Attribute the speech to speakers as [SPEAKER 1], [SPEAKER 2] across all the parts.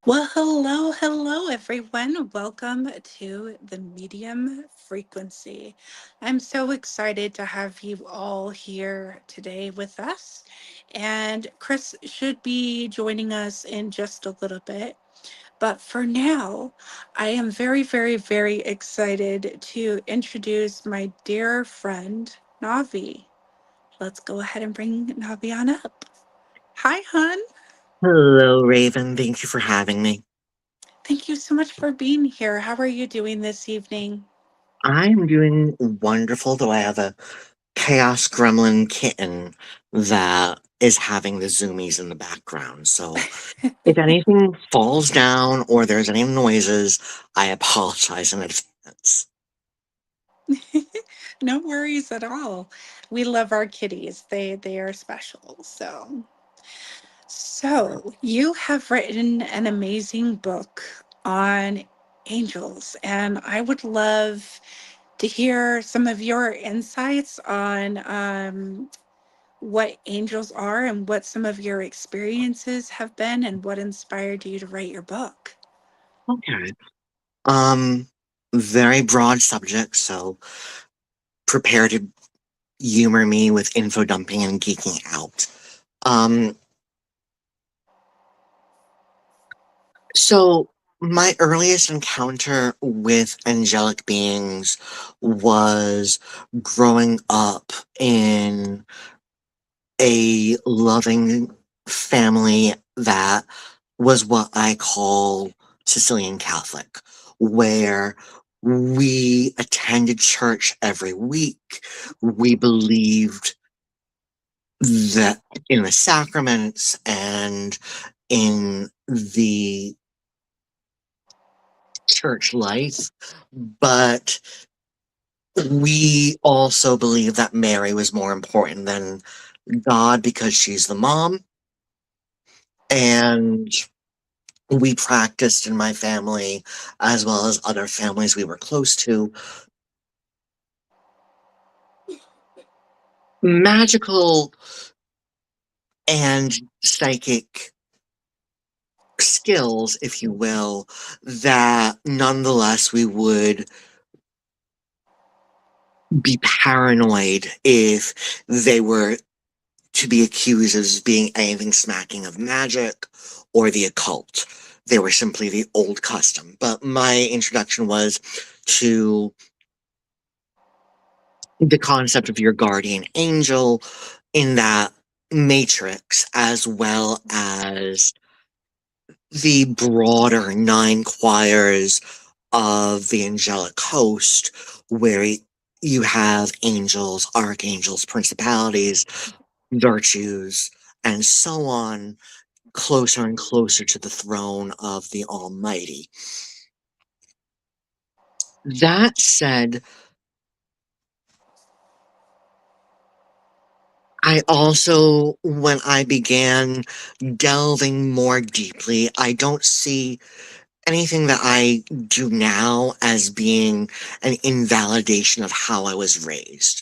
[SPEAKER 1] Well, hello, everyone. Welcome to the medium frequency. I'm so excited to have you all here today with us. And Chris should be joining us in just a little bit. But for now, I am very excited to introduce my dear friend, Navi. Let's go ahead and bring Navi on up. Hi, hon.
[SPEAKER 2] Hello, Raven. Thank you for having me.
[SPEAKER 1] Thank you so much for being here. How are you doing this evening?
[SPEAKER 2] I'm doing wonderful, though I have a chaos gremlin kitten that is having the zoomies in the background. So if anything falls down or there's any noises, I apologize in advance.
[SPEAKER 1] No worries at all. We love our kitties. They are special. So you have written an amazing book on angels, and I would love to hear some of your insights on what angels are and what some of your experiences have been and what inspired you to write your book.
[SPEAKER 2] Okay. Um, Very broad subject, so prepare to humor me with info dumping and geeking out. Um, So, my earliest encounter with angelic beings was growing up in a loving family that was what I call Sicilian Catholic, where we attended church every week. We believed that in the sacraments and in the church life, but we also believe that Mary was more important than God because she's the mom. And we practiced in my family, as well as other families we were close to, magical and psychic skills, if you will, that nonetheless we would be paranoid if they were to be accused as being anything smacking of magic or the occult. They were simply the old custom. But my introduction was to the concept of your guardian angel in that matrix, as well as the broader nine choirs of the angelic host, where you have angels, archangels, principalities, virtues, and so on, closer and closer to the throne of the Almighty. That said, I also, when I began delving more deeply, I don't see anything that I do now as being an invalidation of how I was raised.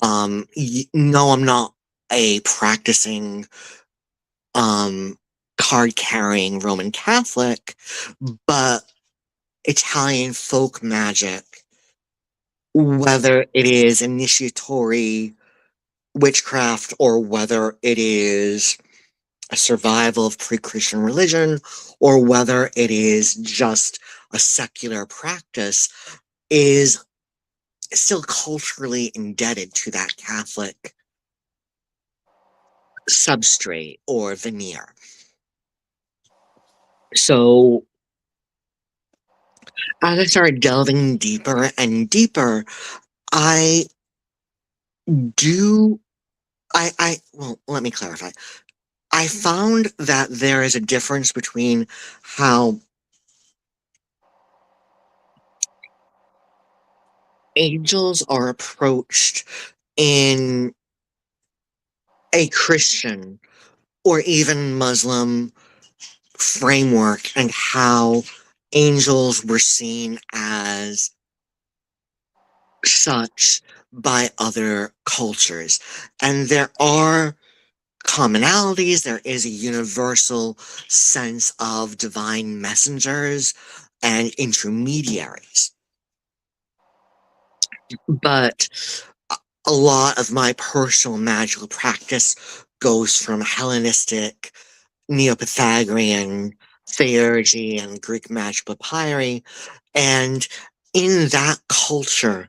[SPEAKER 2] No, I'm not a practicing um, card carrying Roman Catholic, but Italian folk magic, whether it is initiatory witchcraft or whether it is a survival of pre Christian religion or whether it is just a secular practice, is still culturally indebted to that Catholic substrate or veneer. So as I started delving deeper and deeper, I Do well, let me clarify. I found that there is a difference between how angels are approached in a Christian or even Muslim framework and how angels were seen as such by other cultures. And there are commonalities, there is a universal sense of divine messengers and intermediaries. But a lot of my personal magical practice goes from Hellenistic, Neo-Pythagorean theurgy and Greek magical papyri. And in that culture,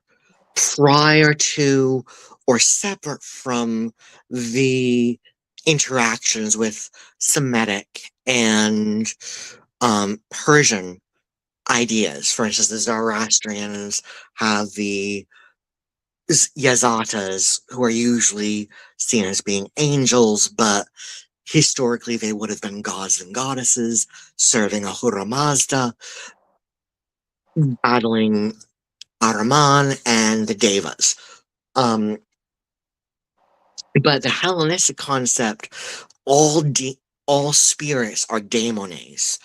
[SPEAKER 2] prior to or separate from the interactions with Semitic and Persian ideas. For instance, the Zoroastrians have the Yazatas, who are usually seen as being angels, but historically they would have been gods and goddesses serving Ahura Mazda, battling Ahriman and the Devas. Um, but the Hellenistic concept, all all spirits are daemones.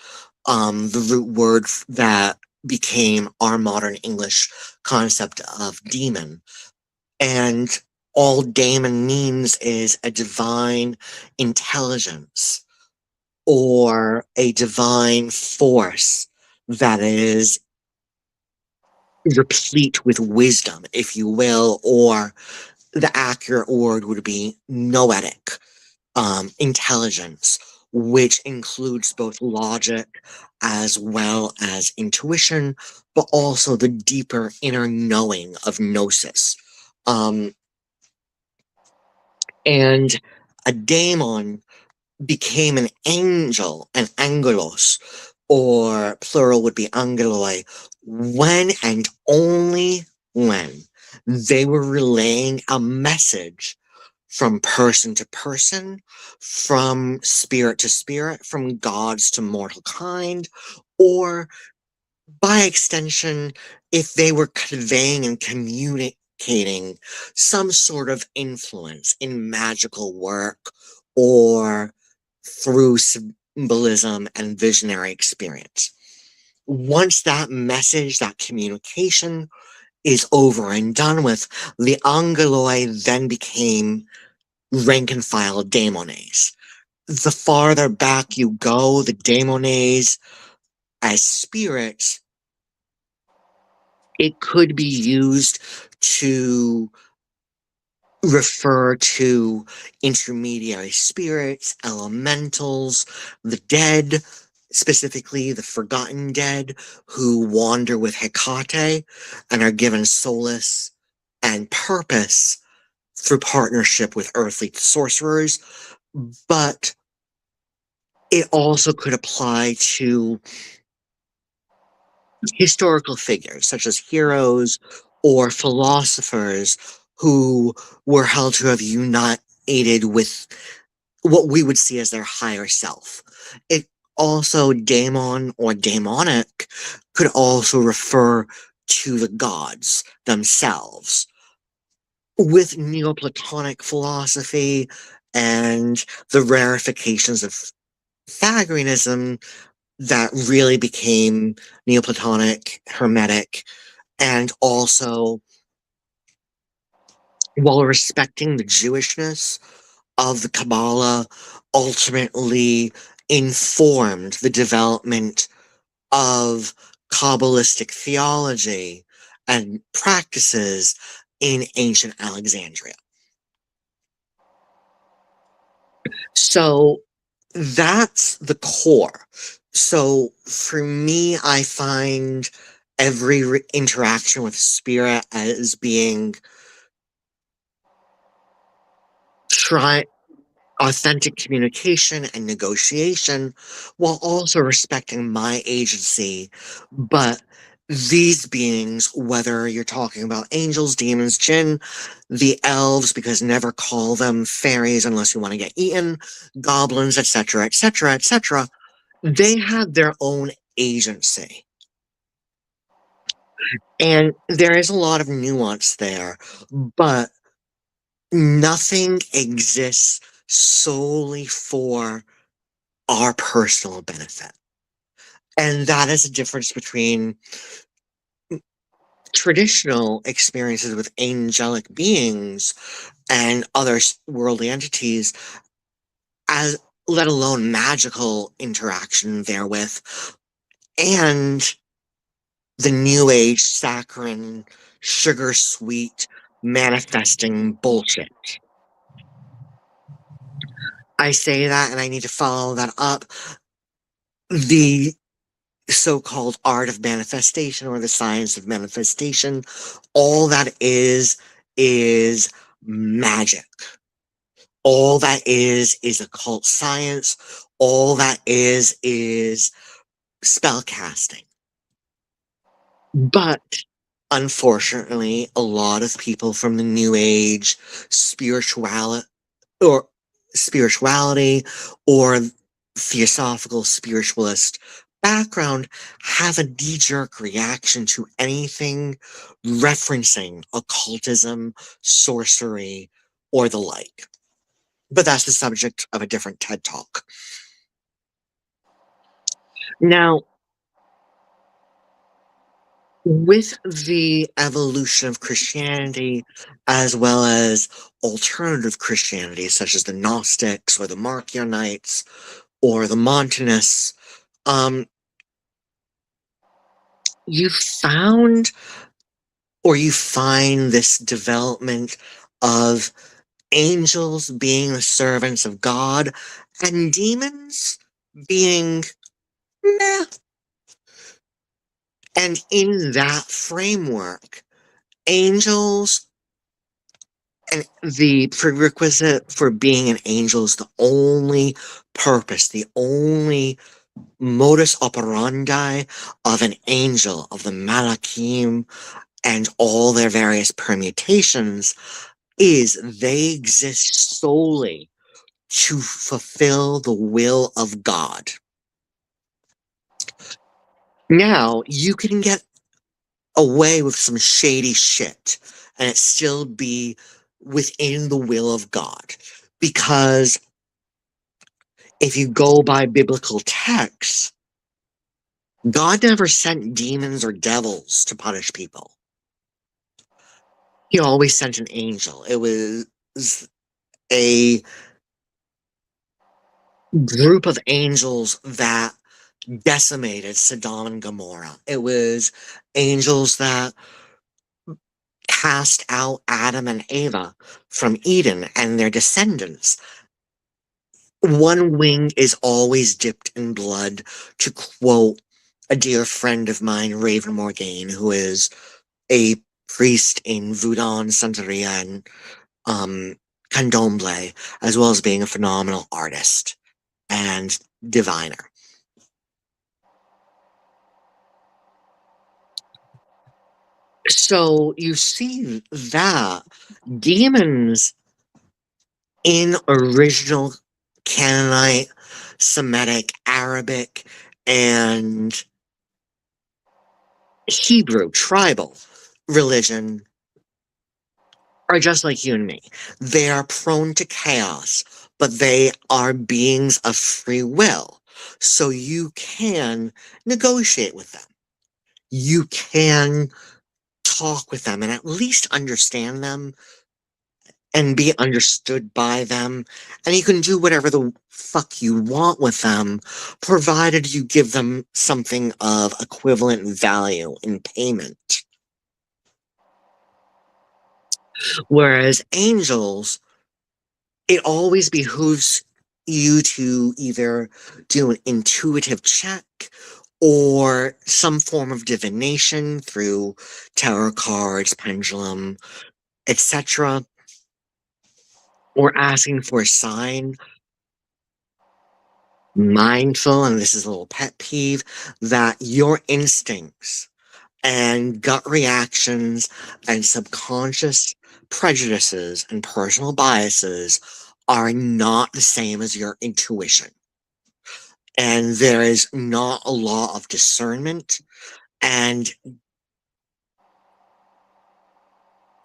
[SPEAKER 2] The root word that became our modern English concept of demon. And all daemon means is a divine intelligence or a divine force that is replete with wisdom, if you will, or the accurate word would be noetic, intelligence, which includes both logic as well as intuition, but also the deeper inner knowing of gnosis. Um, and a daemon became an angel, an angelos, or plural would be angeloi, when and only when they were relaying a message from person to person, from spirit to spirit, from gods to mortal kind, or by extension, if they were conveying and communicating some sort of influence in magical work or through symbolism and visionary experience. Once that message, that communication is over and done with, the angeloi then became rank and file daemones. The farther back you go, the daemones as spirits, it could be used to refer to intermediary spirits, elementals, the dead, specifically the forgotten dead, who wander with Hecate and are given solace and purpose through partnership with earthly sorcerers. But it also could apply to historical figures such as heroes or philosophers who were held to have united with what we would see as their higher self. It also, daemon or daemonic, could also refer to the gods themselves. With Neoplatonic philosophy and the rarifications of Pythagoreanism, that really became Neoplatonic, Hermetic, and also, while respecting the Jewishness of the Kabbalah, ultimately informed the development of Kabbalistic theology and practices in ancient Alexandria. So that's the core. So for me, I find every interaction with spirit as being try authentic communication and negotiation while also respecting my agency, but these beings, whether you're talking about angels, demons, jinn, the elves, because never call them fairies unless you want to get eaten, goblins, etc., etc., etc., they have their own agency. And there is a lot of nuance there, but nothing exists solely for our personal benefit. And that is the difference between traditional experiences with angelic beings and other worldly entities, as let alone magical interaction therewith, and the new age saccharine, sugar sweet manifesting bullshit. I say that and I need to follow that up. The so-called art of manifestation or the science of manifestation, all that is magic. All that is occult science. All that is spell casting. But unfortunately, a lot of people from the new age spirituality or spirituality or theosophical spiritualist background have a knee-jerk reaction to anything referencing occultism, sorcery, or the like. But that's the subject of a different TED Talk. Now, with the evolution of Christianity, as well as alternative Christianity, such as the Gnostics or the Marcionites or the Montanists, um, you found or you find this development of angels being the servants of God and demons being meh. And in that framework, angels and the prerequisite for being an angel is the only purpose, the only modus operandi of an angel, of the malachim, and all their various permutations, is they exist solely to fulfill the will of God. Now, you can get away with some shady shit and it still be within the will of God. Because if you go by biblical texts, God never sent demons or devils to punish people. He always sent an angel. It was a group of angels that decimated Sodom and Gomorrah. It was angels that cast out Adam and Eva from Eden and their descendants. One wing is always dipped in blood, to quote a dear friend of mine, Raven Morgaine, who is a priest in Voodoo, Santeria, and Candomblé, as well as being a phenomenal artist and diviner. So you see that demons in original Canaanite, Semitic, Arabic, and Hebrew tribal religion are just like you and me. They are prone to chaos, but they are beings of free will. So you can negotiate with them. You can talk with them and at least understand them and be understood by them. And you can do whatever the fuck you want with them, provided you give them something of equivalent value in payment. Whereas angels, it always behooves you to either do an intuitive check or some form of divination through tarot cards, pendulum, etc., or asking for a sign. Mindful, and this is a little pet peeve, that your instincts and gut reactions and subconscious prejudices and personal biases are not the same as your intuition. And there is not a law of discernment and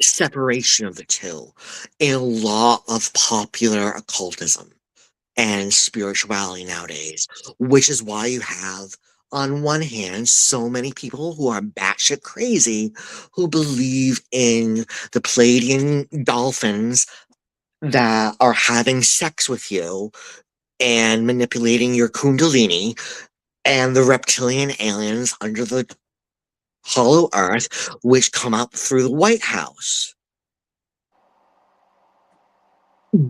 [SPEAKER 2] separation of the two in a lot of popular occultism and spirituality nowadays, which is why you have, on one hand, so many people who are batshit crazy who believe in the Pleiadian dolphins that are having sex with you and manipulating your kundalini, and the reptilian aliens under the hollow earth, which come up through the White House.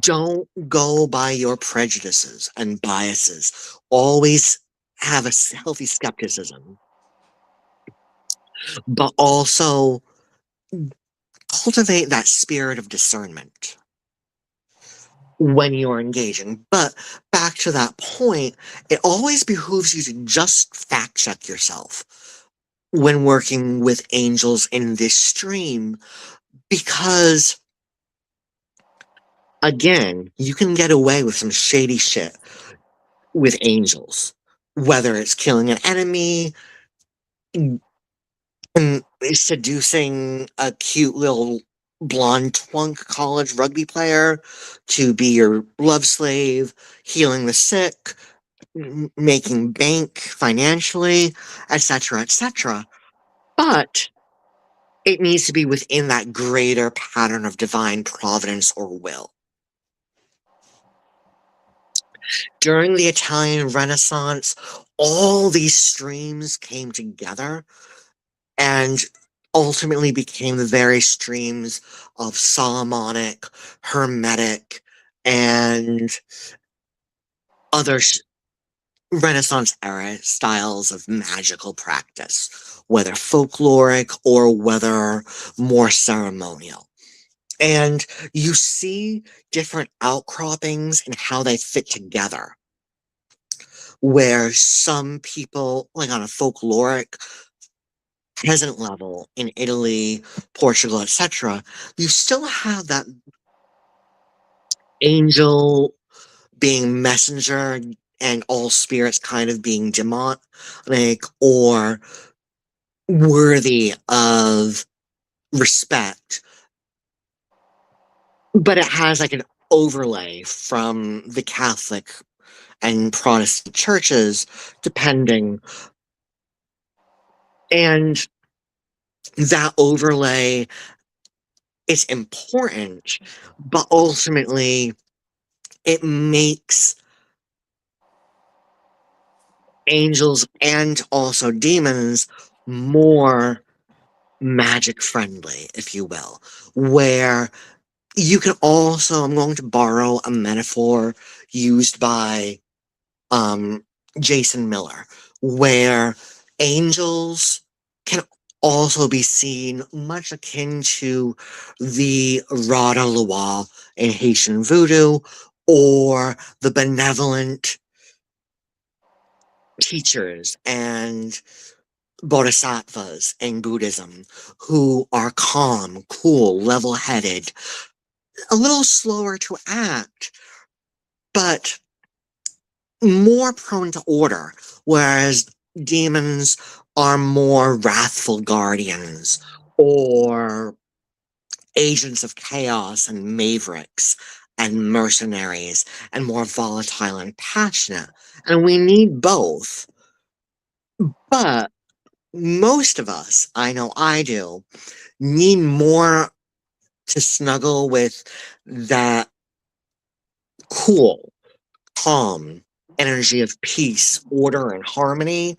[SPEAKER 2] Don't go by your prejudices and biases. Always have a healthy skepticism, but also cultivate that spirit of discernment when you're engaging. But back to that point, it always behooves you to just fact check yourself when working with angels in this stream, because again, you can get away with some shady shit with angels, whether it's killing an enemy, seducing a cute little blonde twunk college rugby player to be your love slave, healing the sick, making bank financially, etc., etc. But it needs to be within that greater pattern of divine providence or will. During the Italian Renaissance, all these streams came together and ultimately became the very streams of Solomonic, Hermetic, and other Renaissance era styles of magical practice, whether folkloric or whether more ceremonial. And you see different outcroppings and how they fit together, where some people, like on a folkloric peasant level in Italy, Portugal, etc., you still have that angel being messenger and all spirits kind of being demonic or worthy of respect. But it has like an overlay from the Catholic and Protestant churches, depending. And that overlay is important, but ultimately it makes angels and also demons more magic friendly, if you will, where you can also, I'm going to borrow a metaphor used by um, Jason Miller, where angels can also be seen much akin to the Rada Loa in Haitian voodoo or the benevolent teachers and bodhisattvas in Buddhism who are calm, cool, level headed, a little slower to act, but more prone to order, whereas demons are more wrathful guardians or agents of chaos and mavericks and mercenaries and more volatile and passionate. And we need both. But most of us, I know I do, need more to snuggle with that cool, calm energy of peace, order, and harmony,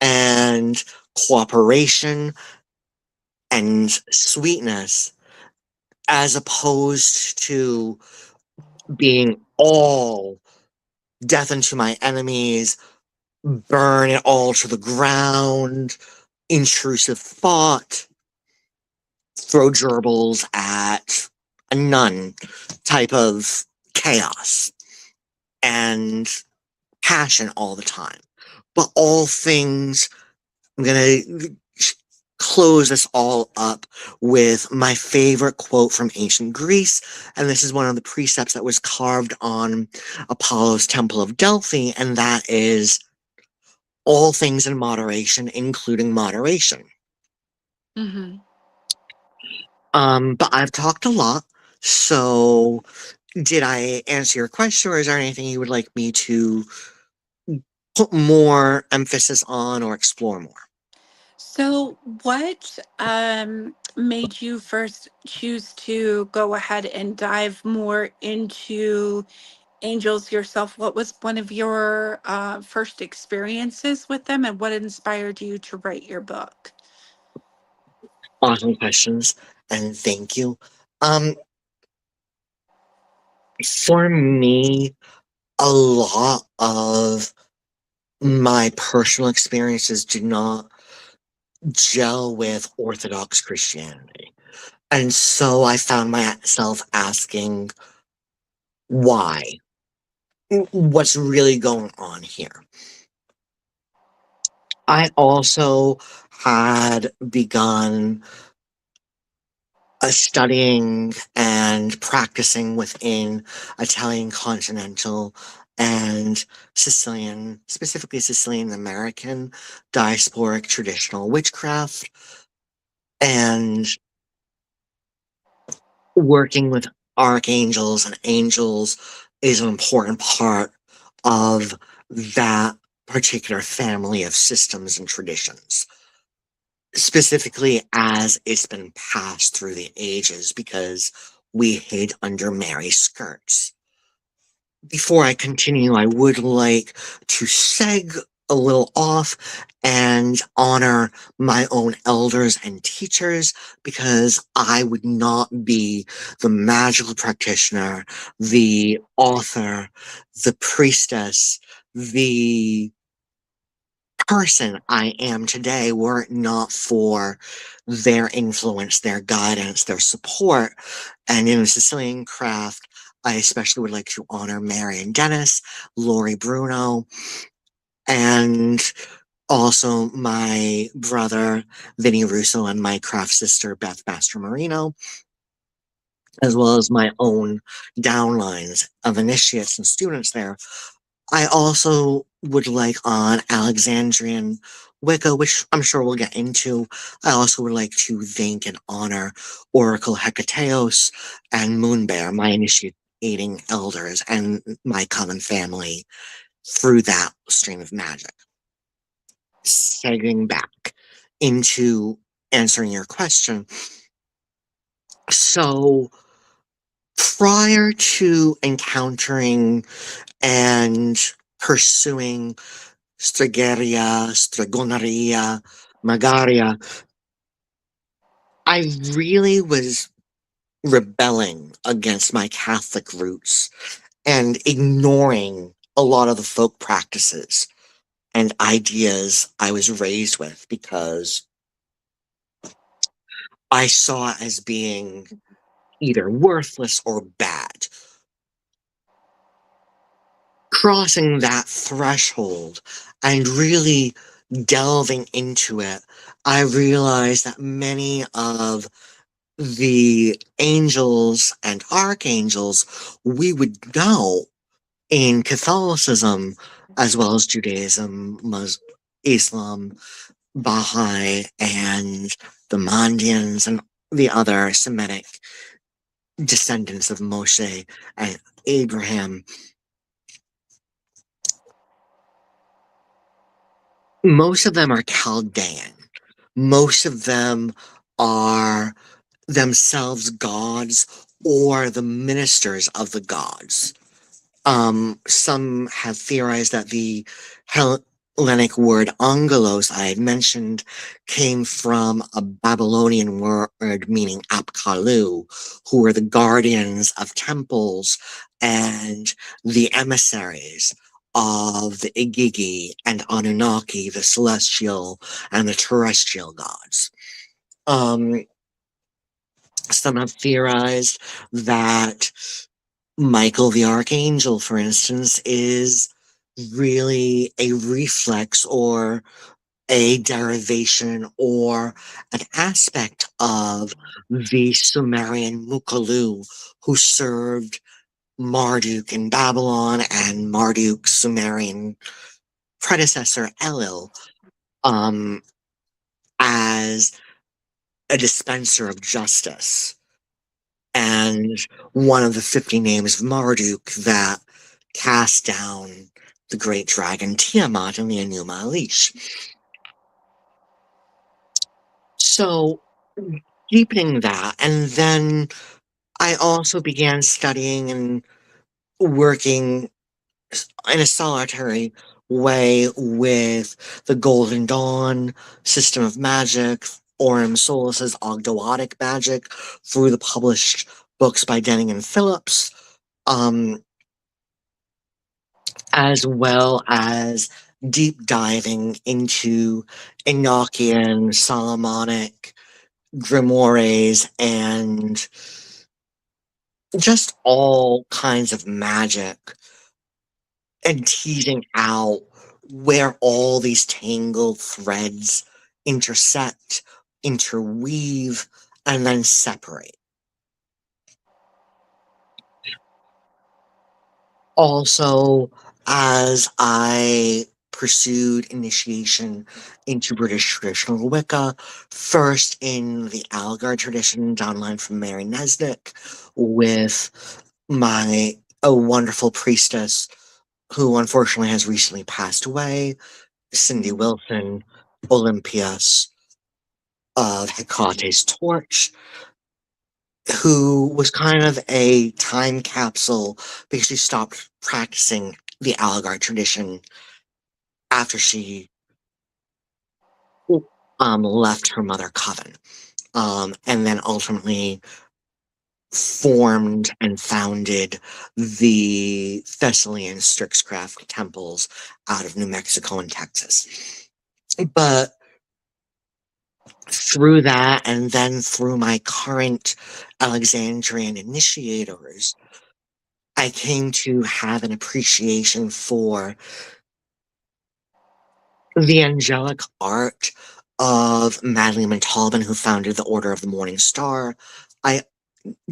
[SPEAKER 2] and cooperation and sweetness, as opposed to being all death unto my enemies, burn it all to the ground, intrusive thought, throw gerbils at a nun type of chaos and passion all the time. But all things, I'm going to close this all up with my favorite quote from ancient Greece. And this is one of the precepts that was carved on Apollo's Temple of Delphi, and that is all things in moderation, including moderation.
[SPEAKER 1] Hmm.
[SPEAKER 2] But I've talked a lot, so did I answer your question, or is there anything you would like me to put more emphasis on or explore more?
[SPEAKER 1] So, what made you first choose to go ahead and dive more into angels yourself? What was one of your first experiences with them, and what inspired you to write your book?
[SPEAKER 2] Awesome questions, and thank you. Um, for me, a lot of my personal experiences do not gel with Orthodox Christianity. And so I found myself asking, why? What's really going on here? I also had begun studying and practicing within Italian continental and Sicilian, specifically Sicilian-American diasporic traditional witchcraft, and working with archangels and angels is an important part of that particular family of systems and traditions, specifically as it's been passed through the ages because we hid under Mary's skirts. Before I continue, I would like to seg a little off and honor my own elders and teachers because I would not be the magical practitioner, the author, the priestess, the person I am today were it not for their influence, their guidance, their support. And in Sicilian craft, I especially would like to honor Mary and Dennis, Lori Bruno, and also my brother Vinny Russo and my craft sister Beth Master Marino, as well as my own downlines of initiates and students there. I also would like on Alexandrian Wicca, which I'm sure we'll get into. I also would like to thank and honor Oracle Hecateos and Moonbear, my initiating elders, and my common family through that stream of magic. Segueing back into answering your question. So, prior to encountering and pursuing Stregeria, Stregoneria, Magaria, I really was rebelling against my Catholic roots and ignoring a lot of the folk practices and ideas I was raised with because I saw it as being either worthless or bad. Crossing that threshold and really delving into it, I realized that many of the angels and archangels we would know in Catholicism as well as Judaism, Islam, Baha'i, and the Mandians and the other Semitic descendants of Moshe and Abraham. Most of them are Chaldean. Most of them are themselves gods or the ministers of the gods. Some have theorized that the Hellenic word angelos I had mentioned came from a Babylonian word meaning apkalu, who were the guardians of temples and the emissaries of the Igigi and Anunnaki, the celestial and the terrestrial gods. Um, some have theorized that Michael the Archangel, for instance, is really a reflex or a derivation or an aspect of the Sumerian Mukalu who served Marduk in Babylon and Marduk's Sumerian predecessor Elil um, as a dispenser of justice and one of the 50 names of Marduk that cast down the great dragon Tiamat and the Enuma Elish. So, deepening that, and then I also began studying and working in a solitary way with the Golden Dawn system of magic, Orem Solas's Ogdoadic magic, through the published books by Denning and Phillips, um, as well as deep diving into Enochian, Solomonic grimoires, and just all kinds of magic, and teasing out where all these tangled threads intersect, interweave, and then separate. Also, as I pursued initiation into British traditional Wicca, first in the Algar tradition, downline from Mary Nesnick, with a wonderful priestess who unfortunately has recently passed away, Cindy Wilson, Olympias of Hecate's Torch, who was kind of a time capsule because she stopped practicing the Algar tradition after she left her mother Coven, and then ultimately formed and founded the Thessalian Strixcraft temples out of New Mexico and Texas. But through that, and then through my current Alexandrian initiators, I came to have an appreciation for the angelic art of Madeleine Montalban, who founded the Order of the Morning Star. I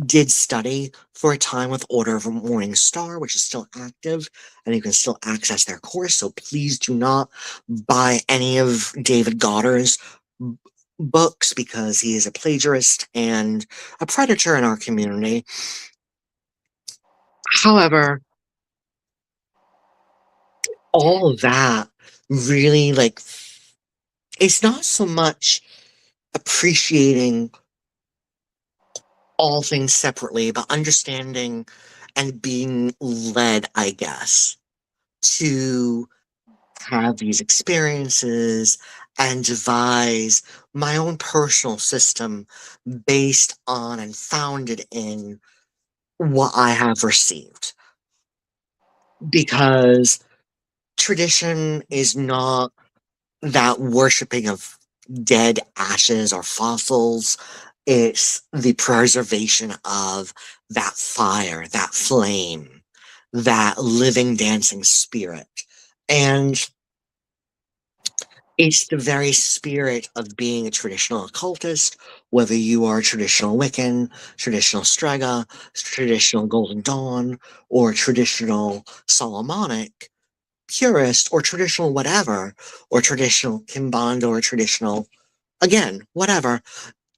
[SPEAKER 2] did study for a time with Order of the Morning Star, which is still active, and you can still access their course. So please do not buy any of David Goddard's books because he is a plagiarist and a predator in our community. However, all of that really, like, it's not so much appreciating all things separately, but understanding and being led, I guess, to have these experiences and devise my own personal system based on and founded in what I have received. Because tradition is not that worshiping of dead ashes or fossils. It's the preservation of that fire, that flame, that living, dancing spirit. And it's the very spirit of being a traditional occultist, whether you are a traditional Wiccan, traditional Strega, traditional Golden Dawn, or traditional Solomonic purist, or traditional whatever, or traditional Kimbanda, or traditional, again, whatever.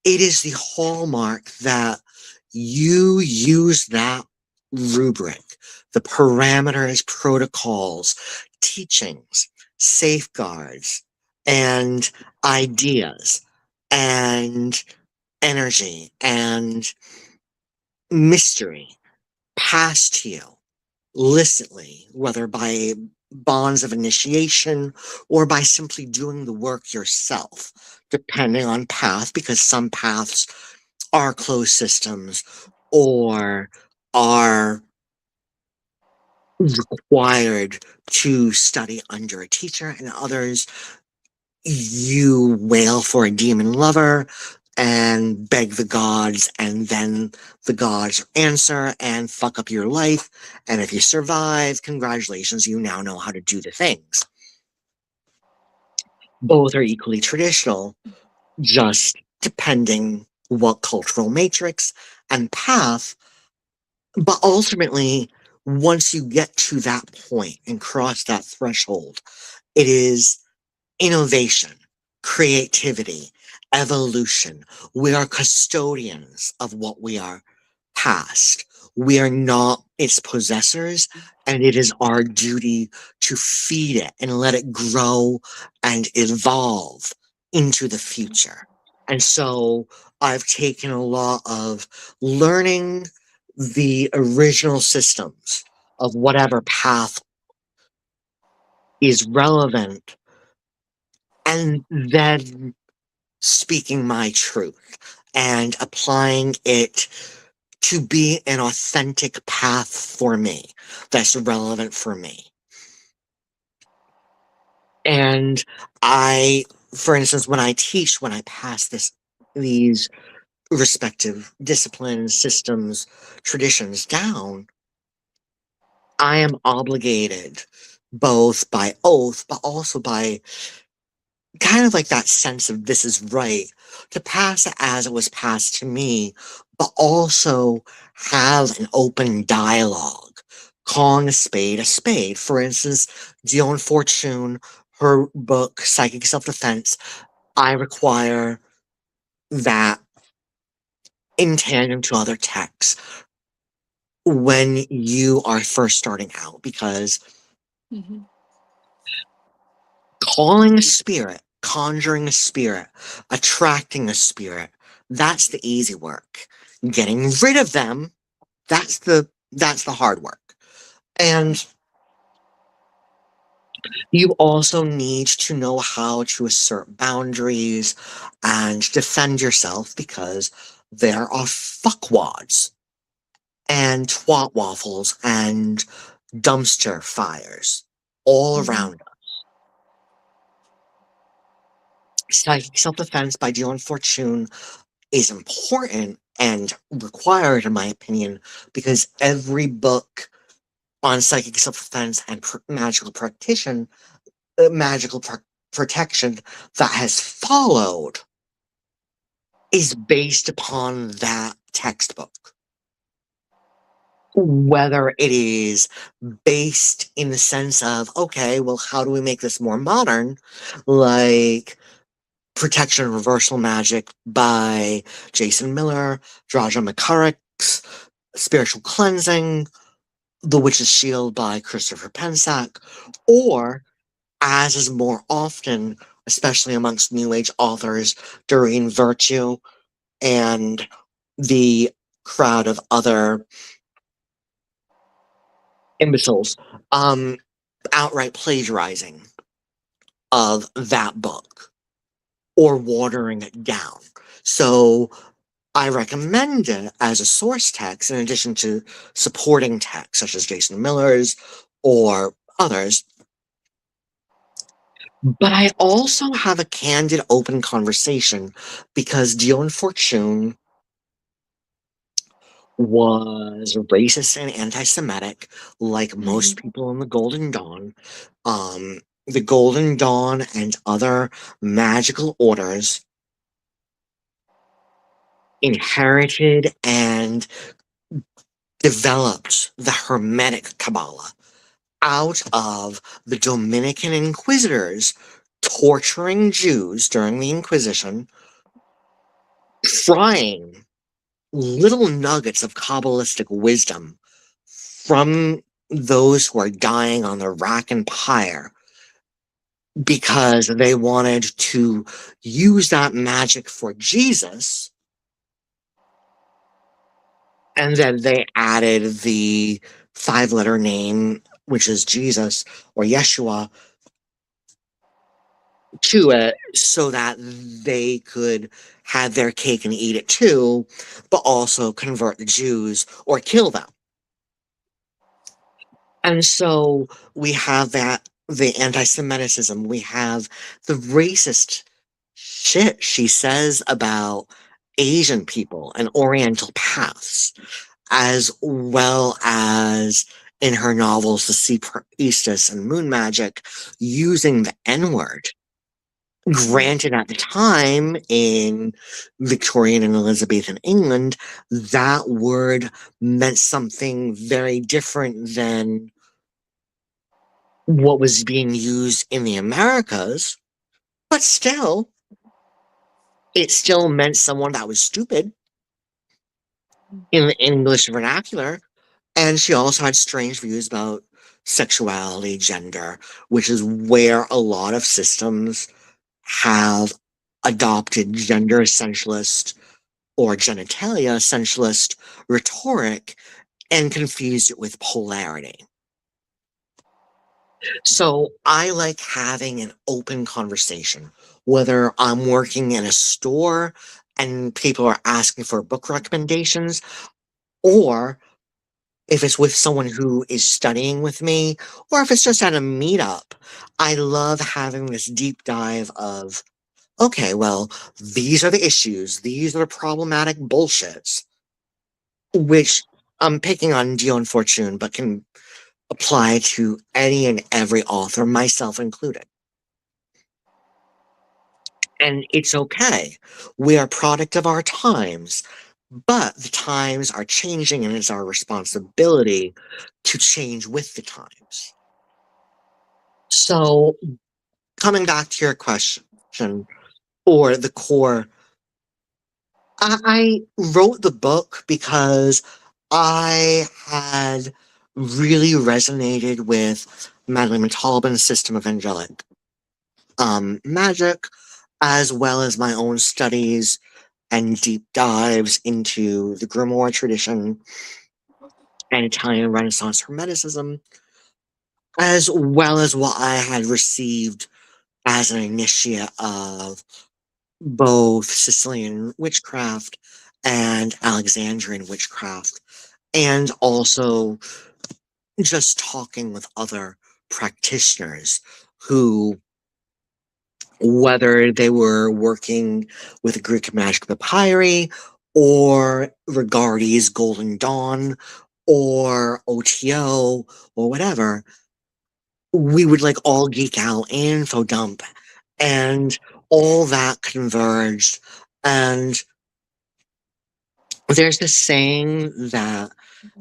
[SPEAKER 2] It is the hallmark that you use that rubric, the parameters, protocols, teachings, safeguards, and ideas, and energy, and mystery passed to you licitly, whether by bonds of initiation or by simply doing the work yourself, depending on path, because some paths are closed systems or are required to study under a teacher, and others you wail for a demon lover and beg the gods, and then the gods answer and fuck up your life. And if you survive, congratulations, you now know how to do the things. Both are equally traditional, just depending what cultural matrix and path. But ultimately, once you get to that point and cross that threshold, it is innovation, creativity, evolution. We are custodians of what we are past. We are not its possessors, and it is our duty to feed it and let it grow and evolve into the future. And so I've taken a lot of learning the original systems of whatever path is relevant and then speaking my truth and applying it to be an authentic path for me that's relevant for me. And I, for instance, when I teach, when I pass these respective disciplines, systems, traditions down, I am obligated both by oath, but also by kind of like that sense of this is right, to pass it as it was passed to me, but also have an open dialogue, calling a spade a spade. For instance, Dion Fortune, her book, Psychic Self Defense, I require that in tandem to other texts when you are first starting out, because
[SPEAKER 1] Mhm.
[SPEAKER 2] calling a spirit, conjuring a spirit, attracting a spirit, that's the easy work. Getting rid of them, that's the hard work. And you also need to know how to assert boundaries and defend yourself, because there are fuckwads and twat waffles and dumpster fires all
[SPEAKER 1] Mhm.
[SPEAKER 2] around us. Psychic Self-Defense by Dion Fortune is important and required, in my opinion, because every book on psychic self-defense and magical protection that has followed is based upon that textbook. Whether it is based in the sense of, okay, well, how do we make this more modern? Like Protection and Reversal Magic by Jason Miller, Draja McCurrick's Spiritual Cleansing, The Witch's Shield by Christopher Pensack, or, as is more often, especially amongst New Age authors, Doreen Virtue and the crowd of other imbeciles, um, outright plagiarizing of that book or watering it down. So I recommend it as a source text in addition to supporting texts such as Jason Miller's or others. But I also have a candid, open conversation because Dion Fortune was racist and anti-Semitic, like most
[SPEAKER 1] Mhm.
[SPEAKER 2] people in the Golden Dawn. The Golden Dawn and other magical orders inherited and developed the Hermetic Kabbalah out of the Dominican Inquisitors torturing Jews during the Inquisition, prying little nuggets of Kabbalistic wisdom from those who are dying on the rack and pyre because they wanted to use that magic for Jesus, and then they added the five-letter name, which is Jesus or Yeshua, to it so that they could have their cake and eat it too, but also convert the Jews or kill them. And so we have that, the anti-Semiticism, we have the racist shit she says about Asian people and Oriental paths, as well as in her novels, The Sea Priestess and Moon Magic, using the N word
[SPEAKER 1] Mhm.
[SPEAKER 2] Granted, at the time in Victorian and Elizabethan England, that word meant something very different than what was being used in the Americas, but still, it still meant someone that was stupid in the English vernacular. And she also had strange views about sexuality, gender, which is where a lot of systems have adopted gender essentialist or genitalia essentialist rhetoric and confused it with polarity. So I like having an open conversation, whether I'm working in a store and people are asking for book recommendations, or if it's with someone who is studying with me, or if it's just at a meetup. I love having this deep dive of, okay, well, these are the issues, these are the problematic bullshits, which I'm picking on Dion Fortune, but can apply to any and every author, myself included. And it's okay. We are a product of our times, but the times are changing, and it's our responsibility to change with the times. So, coming back to your question, or the core, I wrote the book because I had really resonated with Madeline Montalban's system of angelic magic, as well as my own studies and deep dives into the grimoire tradition and Italian Renaissance Hermeticism, as well as what I had received as an initiate of both Sicilian witchcraft and Alexandrian witchcraft, and also just talking with other practitioners who, whether they were working with Greek magic papyri or Rigardi's Golden Dawn or OTO or whatever, we would like all geek out and info dump, and all that converged. And there's this saying that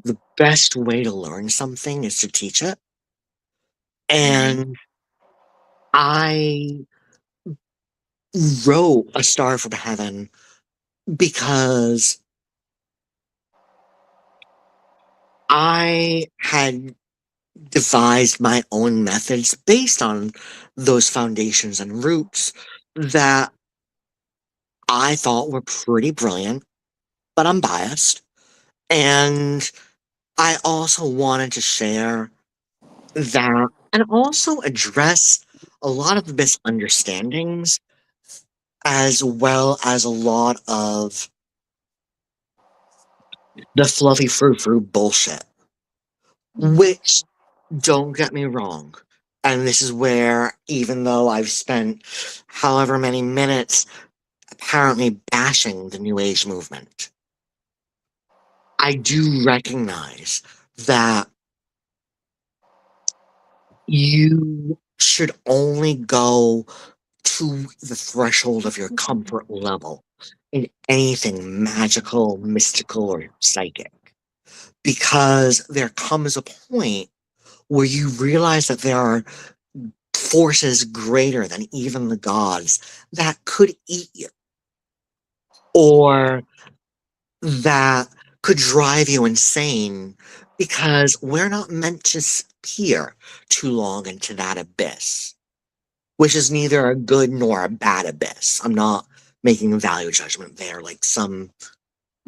[SPEAKER 2] the best way to learn something is to teach it.
[SPEAKER 1] Mhm.
[SPEAKER 2] And I wrote A Star from Heaven because I had devised my own methods based on those foundations and roots that I thought were pretty brilliant, but I'm biased. And I also wanted to share that and also address a lot of the misunderstandings, as well as a lot of the fluffy frou-frou bullshit,
[SPEAKER 1] Mhm.
[SPEAKER 2] which, don't get me wrong, and this is where, even though I've spent however many minutes apparently bashing the New Age movement, I do recognize that you should only go to the threshold of your comfort level in anything magical, mystical, or psychic. Because there comes a point where you realize that there are forces greater than even the gods that could eat you, or that could drive you insane, because we're not meant to peer too long into that abyss, which is neither a good nor a bad abyss. I'm not making a value judgment there, like some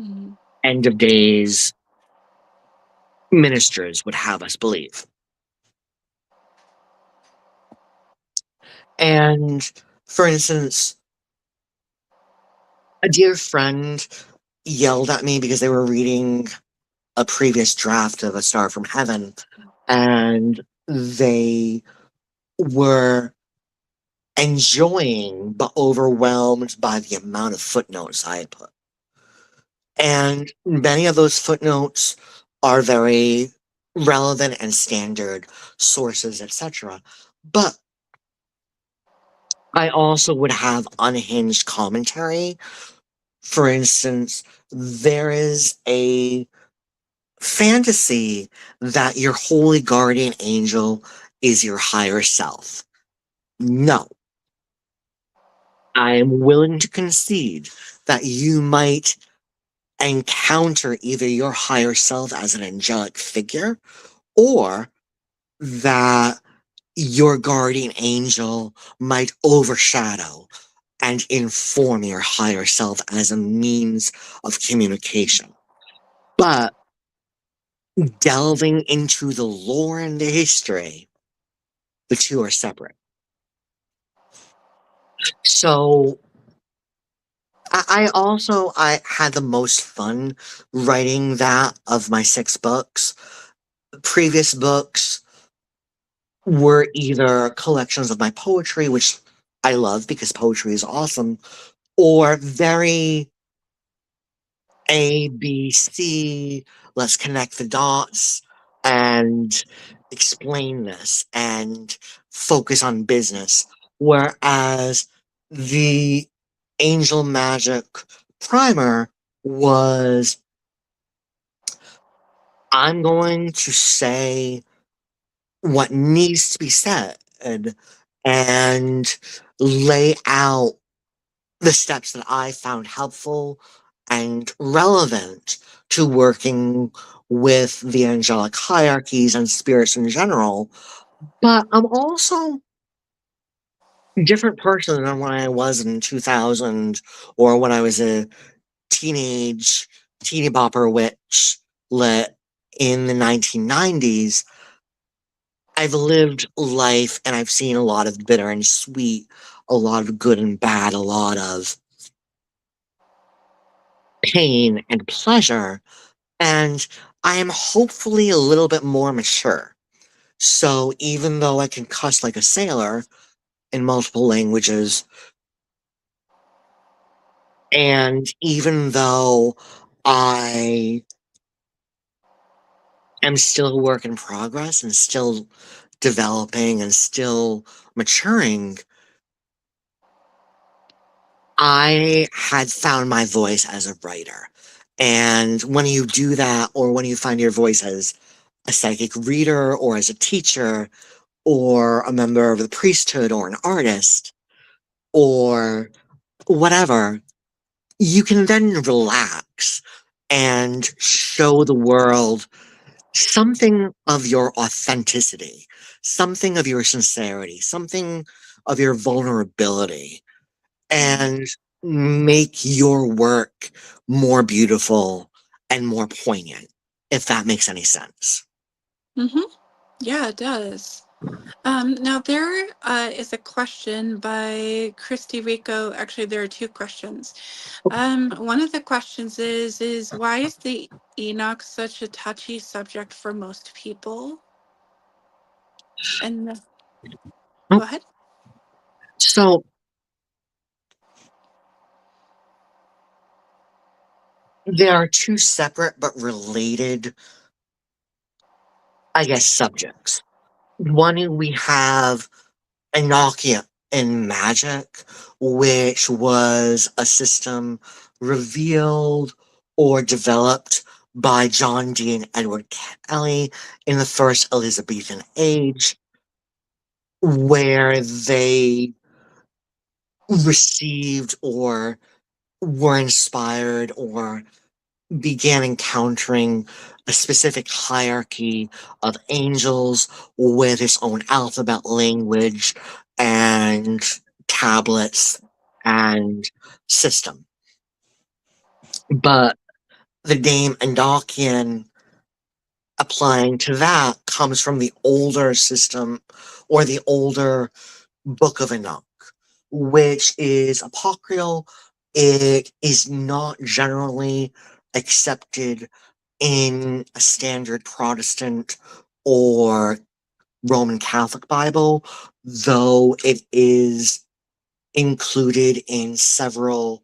[SPEAKER 1] Mhm.
[SPEAKER 2] end of days ministers would have us believe. And for instance, a dear friend yelled at me because they were reading a previous draft of A Star from Heaven, and they were enjoying but overwhelmed by the amount of footnotes I had put. And many of those footnotes are very relevant and standard sources, etc. But I also would have unhinged commentary. For instance, there is a fantasy that your holy guardian angel is your higher self. No, I am willing to concede that you might encounter either your higher self as an angelic figure or that your guardian angel might overshadow and inform your higher self as a means of communication. But delving into the lore and the history, the two are separate. So I had the most fun writing that of my 6 books. Previous books were either collections of my poetry, which I love because poetry is awesome, or very A, B, C, let's connect the dots and explain this and focus on business. Whereas the Angel Magic primer was I'm going to say what needs to be said and lay out the steps that I found helpful and relevant to working with the angelic hierarchies and spirits in general. But I'm also a different person than when I was in 2000 or when I was a teeny bopper witch lit in the 1990s. I've lived life and I've seen a lot of bitter and sweet, a lot of good and bad, a lot of pain and pleasure. And I am hopefully a little bit more mature. So even though I can cuss like a sailor in multiple languages, and even though I am still a work in progress and still developing and still maturing, I had found my voice as a writer. And when you do that, or when you find your voice as a psychic reader, or as a teacher, or a member of the priesthood, or an artist, or whatever, you can then relax and show the world something of your authenticity, something of your sincerity, something of your vulnerability, and make your work more beautiful and more poignant, if that makes any sense.
[SPEAKER 1] Mm-hmm. Yeah, it does. Now there is a question by Christy Rico. Actually, there are two questions. One of the questions is why is the Enoch such a touchy subject for most people? And go
[SPEAKER 2] Oh,
[SPEAKER 1] ahead.
[SPEAKER 2] so there are two separate but related, I guess, subjects. One, we have Enochian in magic, which was a system revealed or developed by John Dee and Edward Kelly in the first Elizabethan age, where they received or were inspired or began encountering a specific hierarchy of angels with its own alphabet language and tablets and system. But the name Endokian applying to that comes from the older system or the older Book of Enoch, which is apocryphal. It is not generally accepted in a standard Protestant or Roman Catholic Bible, though it is included in several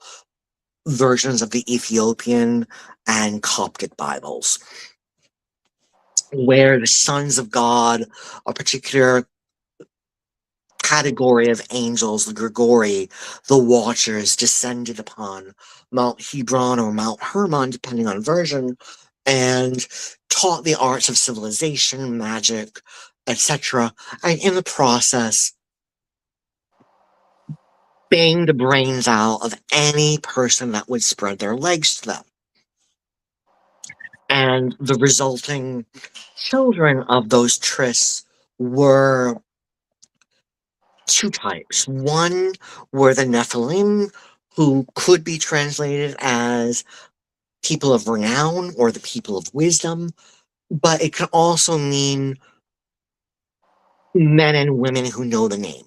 [SPEAKER 2] versions of the Ethiopian and Coptic Bibles, where the sons of God, a particular category of angels, the Grigori, the Watchers, descended upon Mount Hebron or Mount Hermon, depending on version, and taught the arts of civilization, magic, etc., and in the process, banged the brains out of any person that would spread their legs to them. And the resulting children of those trysts were two types. One were the Nephilim, who could be translated as people of renown or the people of wisdom, but it can also mean men and women who know the name.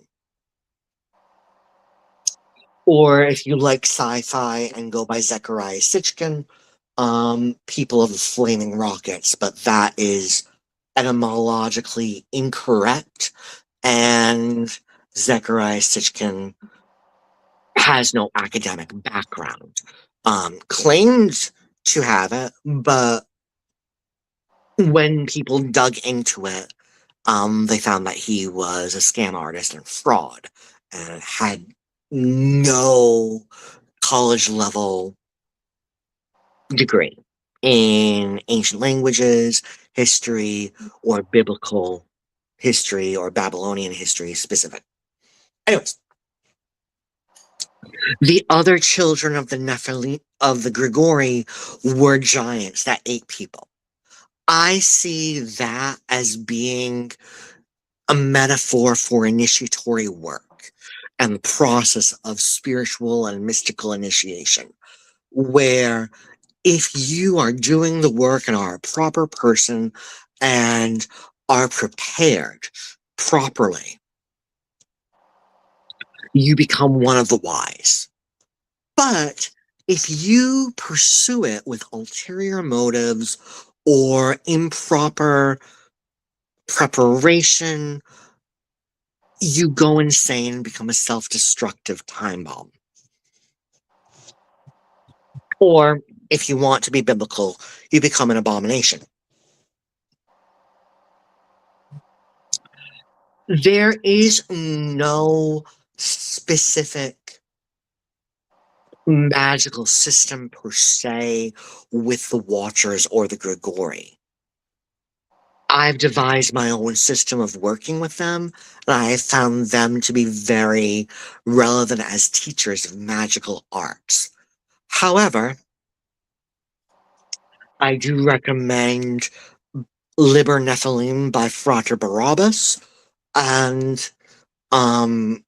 [SPEAKER 2] Or if you like sci-fi and go by Zechariah Sitchin, people of the flaming rockets, but that is etymologically incorrect, and Zechariah Sitchin has no academic background. Claimed to have it, but when people dug into it, they found that he was a scam artist and fraud and had no college level degree in ancient languages, history, or biblical history or Babylonian history specific. Anyways, the other children of the Nephilim of the Grigori were giants that ate people. I see that as being a metaphor for initiatory work and the process of spiritual and mystical initiation, where if you are doing the work and are a proper person and are prepared properly, you become one of the wise. But if you pursue it with ulterior motives or improper preparation, you go insane and become a self-destructive time bomb. Or if you want to be biblical, you become an abomination. There is no specific magical system per se with the Watchers or the Grigori. I've devised my own system of working with them, and I have found them to be very relevant as teachers of magical arts. However, I do recommend Liber Nephilim by Frater Barabbas and um,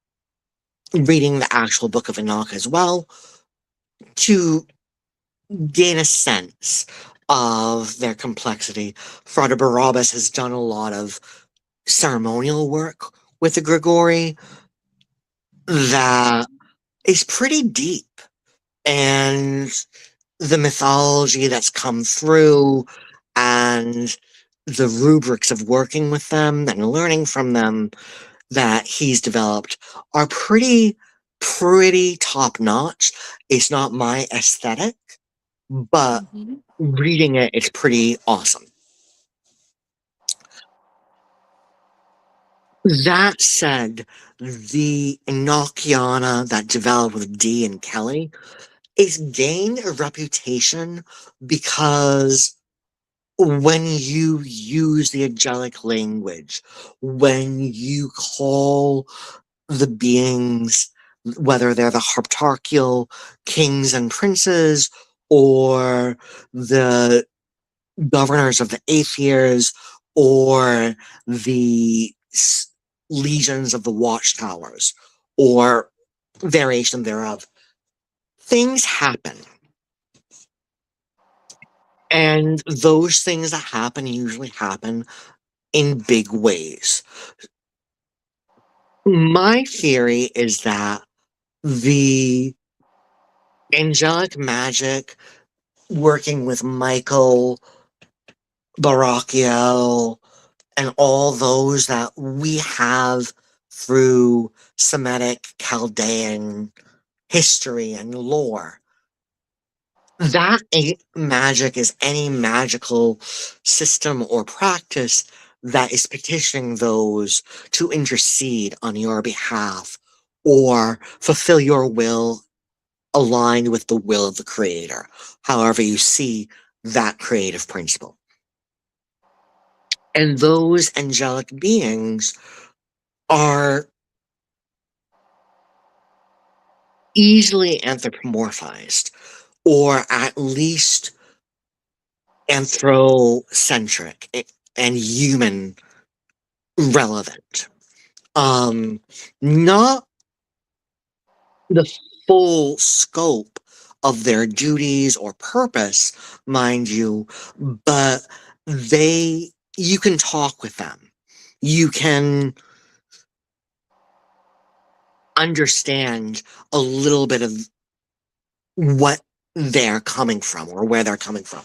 [SPEAKER 2] reading the actual Book of Enoch as well to gain a sense of their complexity. Frater Barabbas has done a lot of ceremonial work with the Grigori that is pretty deep. And the mythology that's come through and the rubrics of working with them and learning from them that he's developed are pretty top notch. It's not my aesthetic, but
[SPEAKER 1] Mhm.
[SPEAKER 2] reading it is pretty awesome. That said, the Enochiana that developed with Dee and Kelly is gained a reputation because when you use the angelic language, when you call the beings, whether they're the Harptarchial kings and princes or the governors of the Aethirs or the legions of the Watchtowers or variation thereof, things happen. And those things that happen usually happen in big ways. My theory is that the angelic magic working with Michael, Barachiel, and all those that we have through Semitic, Chaldean history and lore, that magic is any magical system or practice that is petitioning those to intercede on your behalf or fulfill your will aligned with the will of the creator, however you see that creative principle. And those angelic beings are easily anthropomorphized, or at least anthrocentric and human relevant. Not the full scope of their duties or purpose, mind you, but you can talk with them. You can understand a little bit of what they're coming from or where they're coming from.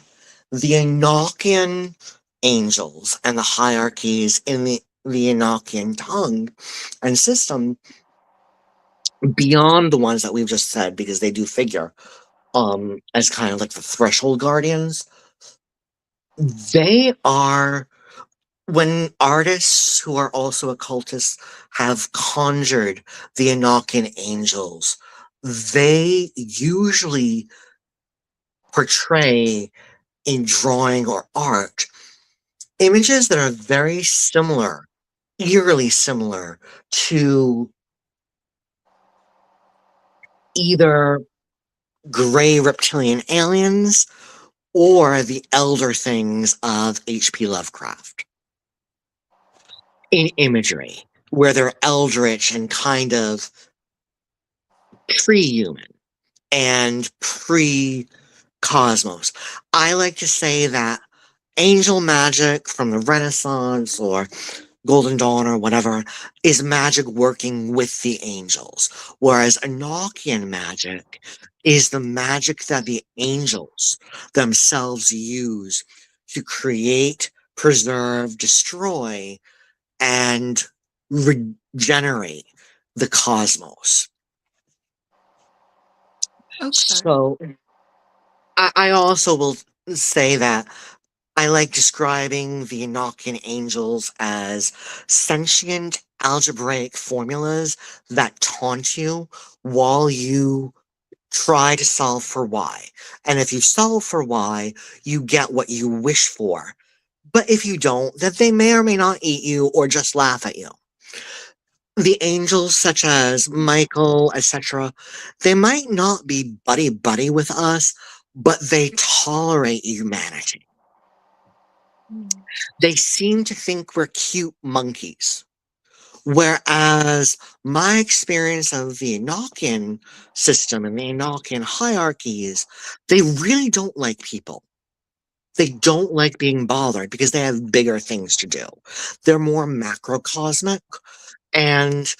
[SPEAKER 2] The Enochian angels and the hierarchies in the Enochian tongue and system, beyond the ones that we've just said, because they do figure as kind of like the threshold guardians, they are, when artists who are also occultists have conjured the Enochian angels, they usually portray in drawing or art images that are very similar, eerily similar to either gray reptilian aliens or the elder things of H.P. Lovecraft in imagery, where they're eldritch and kind of pre-human and pre-cosmos. I like to say that angel magic from the Renaissance or Golden Dawn or whatever is magic working with the angels, whereas Enochian magic is the magic that the angels themselves use to create, preserve, destroy, and regenerate the cosmos.
[SPEAKER 1] Okay.
[SPEAKER 2] So I also will say that I like describing the Enochian angels as sentient algebraic formulas that taunt you while you try to solve for y. And if you solve for y, you get what you wish for. But if you don't, then they may or may not eat you or just laugh at you. The angels, such as Michael, etc., they might not be buddy buddy with us, but they tolerate humanity.
[SPEAKER 1] Mm.
[SPEAKER 2] They seem to think we're cute monkeys. Whereas my experience of the Enochian system and the Enochian hierarchies, they really don't like people. They don't like being bothered because they have bigger things to do. They're more macrocosmic. And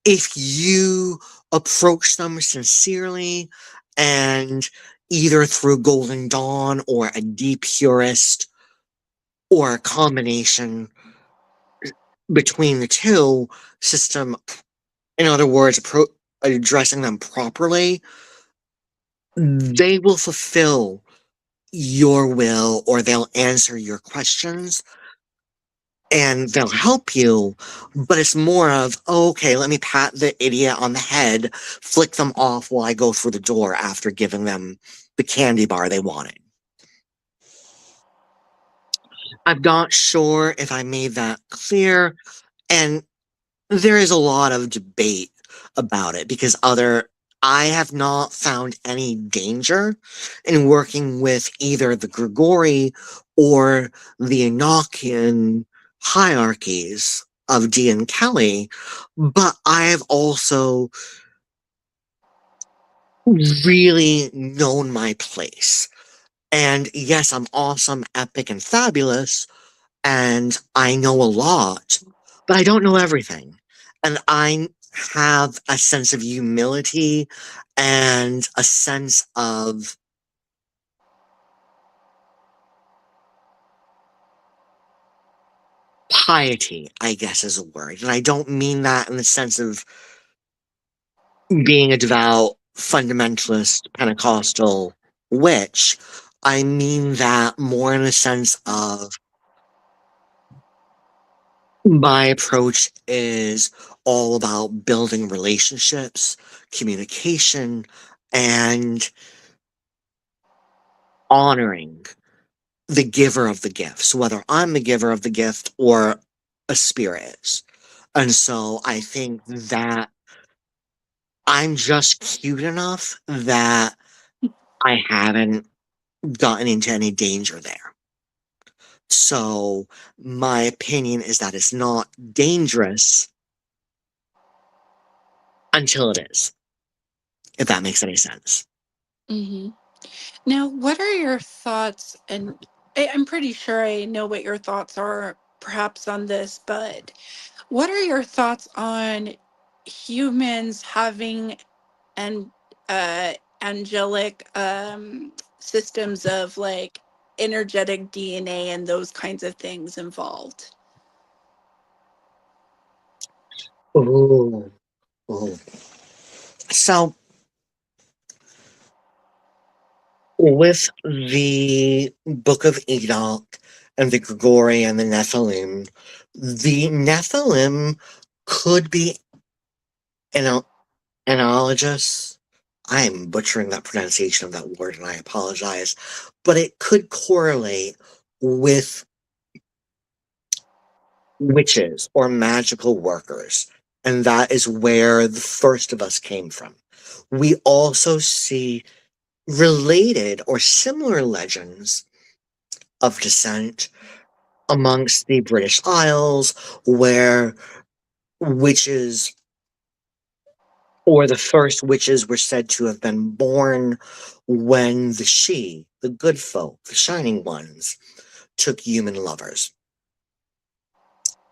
[SPEAKER 2] if you approach them sincerely and either through Golden Dawn or a deep purist or a combination between the two system, in other words, addressing them properly, they will fulfill your will or they'll answer your questions and they'll help you. But it's more of, oh, okay, let me pat the idiot on the head, flick them off while I go through the door after giving them the candy bar they wanted. I'm not sure if I made that clear. And there is a lot of debate about it because I have not found any danger in working with either the Grigori or the Enochian hierarchies of Dee and Kelly, but I have also really known my place. And yes, I'm awesome, epic, and fabulous, and I know a lot, but I don't know everything. And I have a sense of humility and a sense of piety, I guess is a word. And I don't mean that in the sense of being a devout, fundamentalist, Pentecostal witch. I mean that more in a sense of My approach is all about building relationships, communication, and honoring the giver of the gifts, whether I'm the giver of the gift or a spirit is. And so I think that I'm just cute enough that I haven't gotten into any danger there. So my opinion is that it's not dangerous until it is, if that makes any sense.
[SPEAKER 1] Hmm. Now, what are your thoughts? And I'm pretty sure I know what your thoughts are, perhaps on this, but what are your thoughts on humans having and angelic systems of like energetic DNA and those kinds of things involved?
[SPEAKER 2] Ooh, ooh. So with the Book of Enoch and the Grigori and the Nephilim could be an analogous. I'm butchering that pronunciation of that word and I apologize, but it could correlate with witches or magical workers, and that is where the first of us came from. We also see related or similar legends of descent amongst the British Isles, where witches or the first witches were said to have been born when the good folk, the shining ones, took human lovers.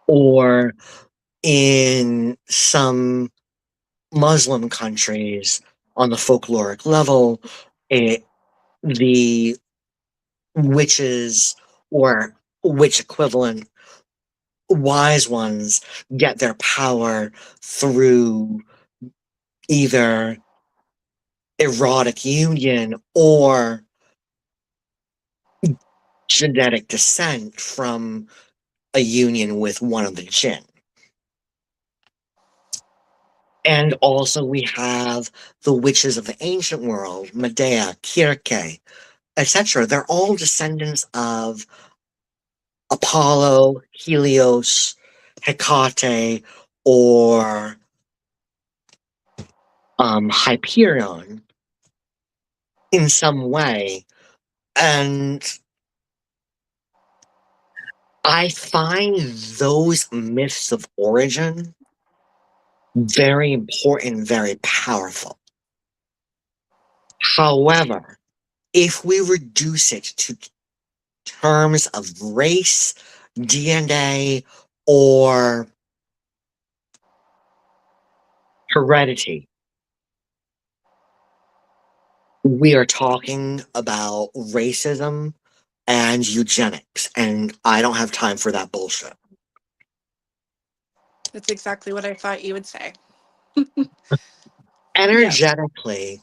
[SPEAKER 2] Or in some Muslim countries, on the folkloric level, it, the witches or witch equivalent wise ones get their power through either erotic union or genetic descent from a union with one of the jinn. And also we have the witches of the ancient world, Medea, Kirke, etc. They're all descendants of Apollo, Helios, Hecate, or Hyperion in some way. And I find those myths of origin very important, very powerful. However, if we reduce it to terms of race, DNA, or heredity, we are talking about racism and eugenics, and I don't have time for that bullshit.
[SPEAKER 1] That's exactly what I thought you would say. Yes.
[SPEAKER 2] Energetically,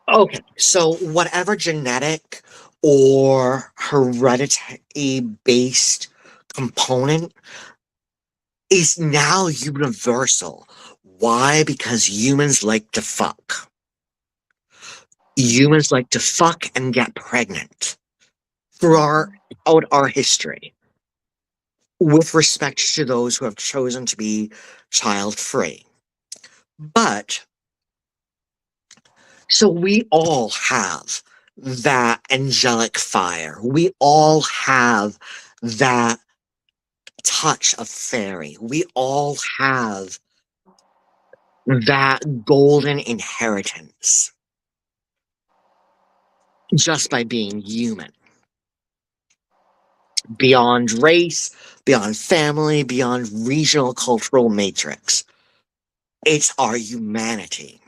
[SPEAKER 2] okay, so whatever genetic or hereditary based component is now universal. Why? Because humans like to fuck. Humans like to fuck and get pregnant
[SPEAKER 1] Mhm.
[SPEAKER 2] throughout our history, with respect to those who have chosen to be child free. But so we all have that angelic fire. We all have that touch of fairy. We all have that golden inheritance just by being human. Beyond race, beyond family, beyond regional cultural matrix. It's our humanity.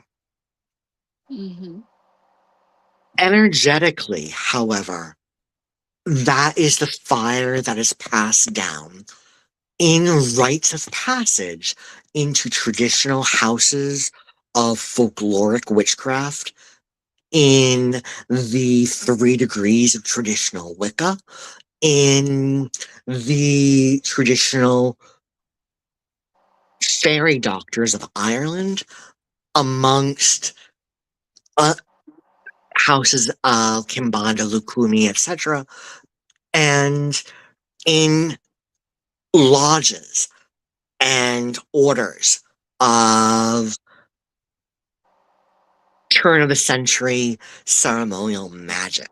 [SPEAKER 1] Hmm.
[SPEAKER 2] Energetically, however, that is the fire that is passed down in rites of passage into traditional houses of folkloric witchcraft, in the 3 degrees of traditional Wicca, in the traditional fairy doctors of Ireland, amongst uh, houses of Kimbanda, Lukumi, etc., and in lodges and orders of turn of the century ceremonial magic.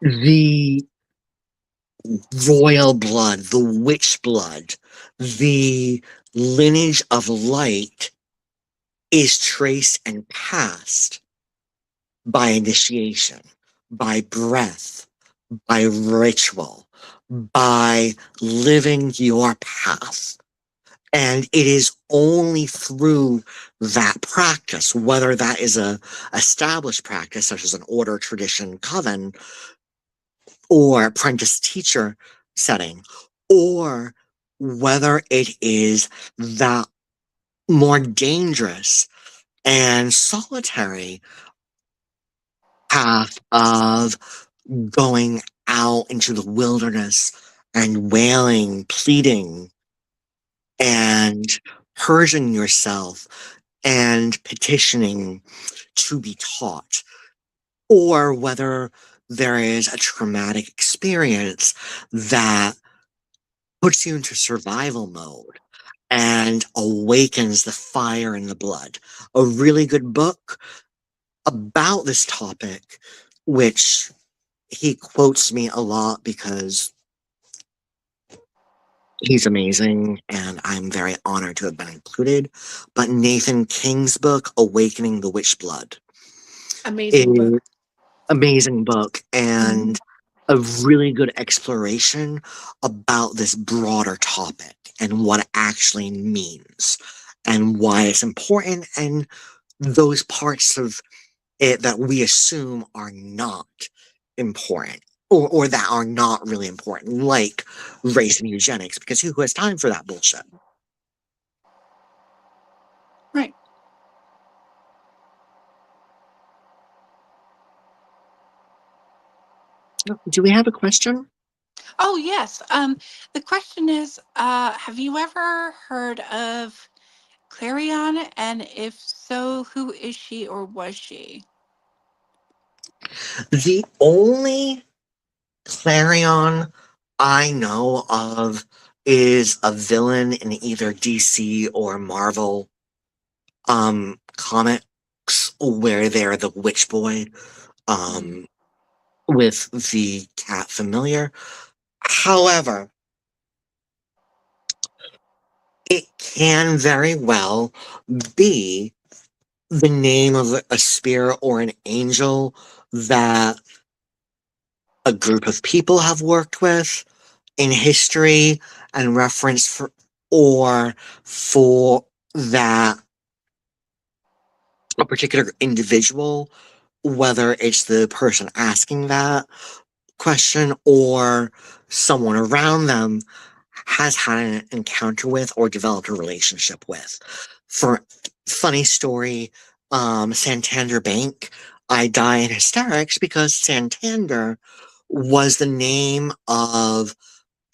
[SPEAKER 2] The royal blood, the witch blood, the lineage of light is traced and passed by initiation, by breath, by ritual, by living your path. And it is only through that practice, whether that is a established practice, such as an order, tradition, coven, or apprentice teacher setting, or whether it is the more dangerous and solitary path of going out into the wilderness and wailing, pleading, and purging yourself and petitioning to be taught, or whether there is a traumatic experience that puts you into survival mode and awakens the fire in the blood. A really good book about this topic, which he quotes me a lot because he's amazing and I'm very honored to have been included. But Nathan King's book, Awakening the Witch Blood,
[SPEAKER 1] Amazing
[SPEAKER 2] is
[SPEAKER 1] book.
[SPEAKER 2] amazing book
[SPEAKER 1] Mhm.
[SPEAKER 2] and a really good exploration about this broader topic and what it actually means and why it's important and those parts of it that we assume are not important or that are not really important, like race and eugenics, because who has time for that bullshit?
[SPEAKER 1] Right.
[SPEAKER 2] Do we have a question?
[SPEAKER 1] Oh, yes. The question is, have you ever heard of Clarion? And if so, who is she or was she?
[SPEAKER 2] The only Clarion I know of is a villain in either DC or Marvel comics where they're the witch boy
[SPEAKER 1] Mm.
[SPEAKER 2] um with the cat familiar. However, it can very well be the name of a spirit or an angel that a group of people have worked with in history and reference for, or for that a particular individual, whether it's the person asking that question or someone around them has had an encounter with or developed a relationship with. For funny story, Santander Bank, I die in hysterics because Santander was the name of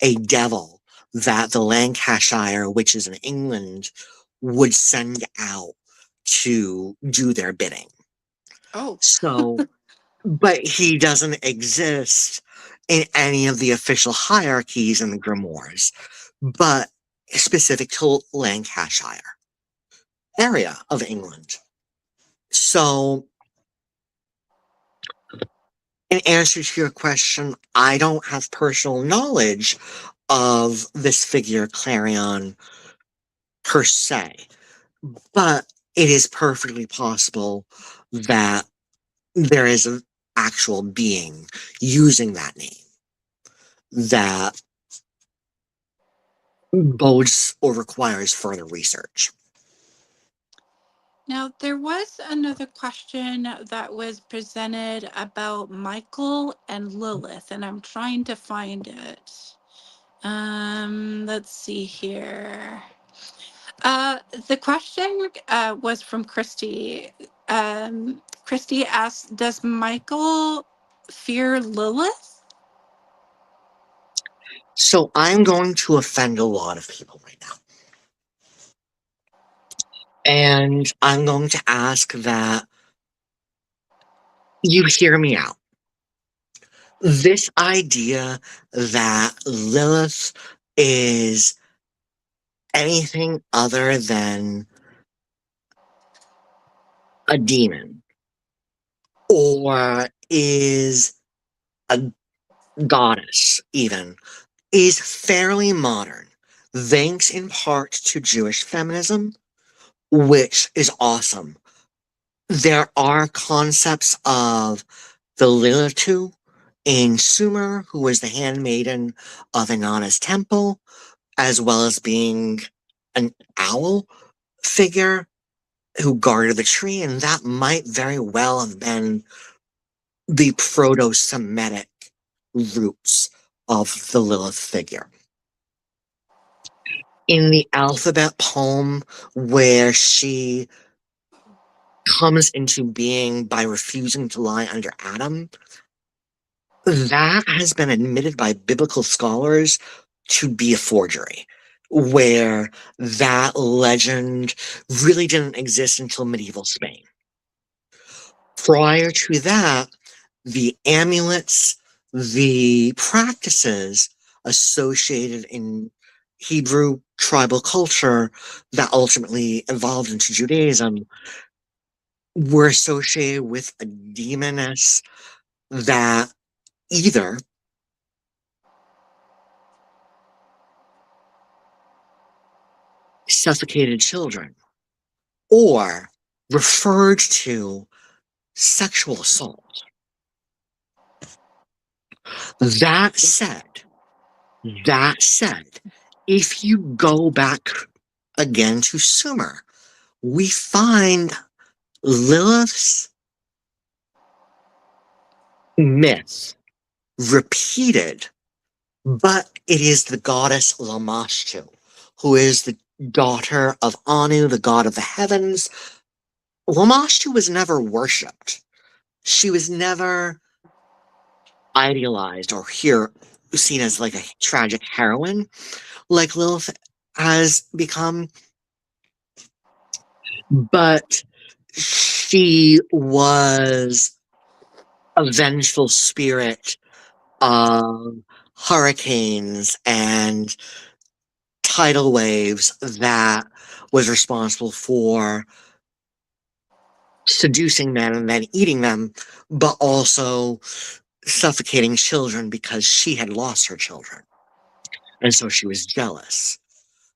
[SPEAKER 2] a devil that the Lancashire witches in England would send out to do their bidding.
[SPEAKER 1] Oh,
[SPEAKER 2] So, but he doesn't exist in any of the official hierarchies in the grimoires, but specific to Lancashire area of England. So, in answer to your question, I don't have personal knowledge of this figure Clarion per se, but it is perfectly possible that there is an actual being using that name that bodes or requires further research.
[SPEAKER 1] now there was another question that was presented about Michael and Lilith, and I'm trying to find it. Let's see here. The question was from Christy. Christy asked, "Does Michael fear Lilith?"
[SPEAKER 2] So I'm going to offend a lot of people right now. And I'm going to ask that you hear me out. This idea that Lilith is anything other than a demon or is a goddess, even, is fairly modern, thanks in part to Jewish feminism, which is awesome. There are concepts of the Lilitu in Sumer, who was the handmaiden of Inanna's temple, as well as being an owl figure who guarded the tree, and that might very well have been the Proto-Semitic roots of the Lilith figure. In the alphabet poem, where she comes into being by refusing to lie under Adam, that has been admitted by biblical scholars to be a forgery, where that legend really didn't exist until medieval Spain. Prior to that, the amulets, the practices associated in Hebrew tribal culture that ultimately evolved into Judaism were associated with a demoness that either suffocated children or referred to sexual assault. That said, that said, if you go back again to Sumer, we find Lilith's myth repeated, but it is the goddess Lamashtu, who is the daughter of Anu, the god of the heavens. Lamashtu was never worshipped. She was never idealized or here seen as like a tragic heroine, like Lilith has become, but she was a vengeful spirit of hurricanes and tidal waves that was responsible for seducing men and then eating them, but also suffocating children because she had lost her children. And so she was jealous.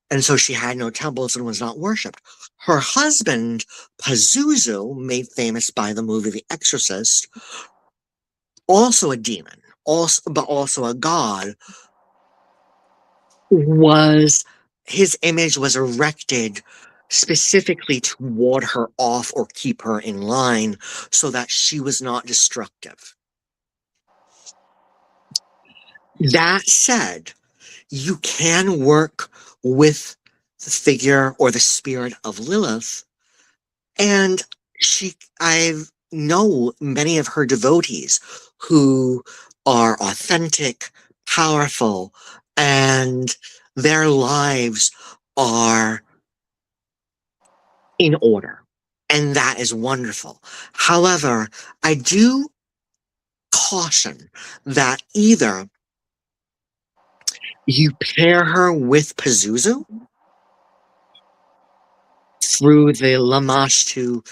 [SPEAKER 2] And so she had no temples and was not worshipped. Her husband, Pazuzu, made famous by the movie The Exorcist, also a demon, but also a god, was his image was erected specifically to ward her off or keep her in line so that she was not destructive. That said, you can work with the figure or the spirit of Lilith, and I know many of her devotees who are authentic, powerful, and their lives are in order. And that is wonderful. However, I do caution that either you pair her with Pazuzu through the Lamashtu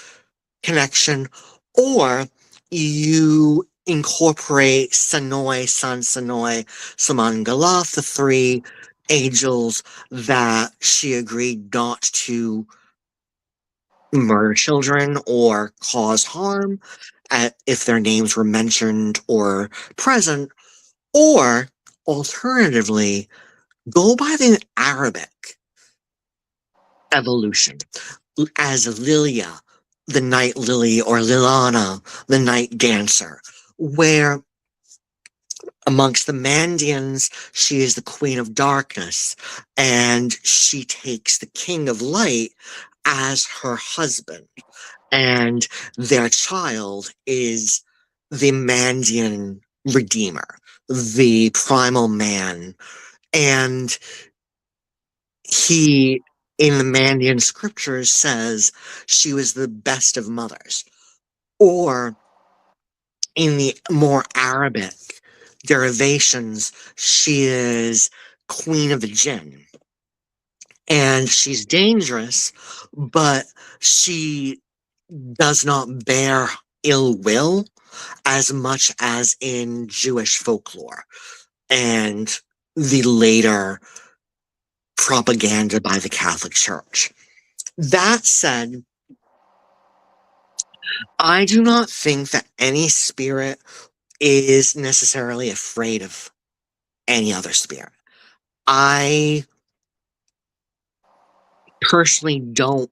[SPEAKER 2] connection, or you incorporate Sanoi, San Sanoi, Samangalaf, the three angels that she agreed not to murder children or cause harm if their names were mentioned or present, or alternatively, go by the Arabic evolution as Lilia, the night lily, or Lilana, the night dancer, where amongst the Mandians, she is the queen of darkness, and she takes the king of light as her husband, and their child is the Mandian redeemer, the primal man And he, in the Mandean scriptures, says she was the best of mothers. Or in the more Arabic derivations, she is queen of the jinn. And she's dangerous, but she does not bear ill will as much as in Jewish folklore and the later propaganda by the Catholic Church. That said, I do not think that any spirit is necessarily afraid of any other spirit. I personally don't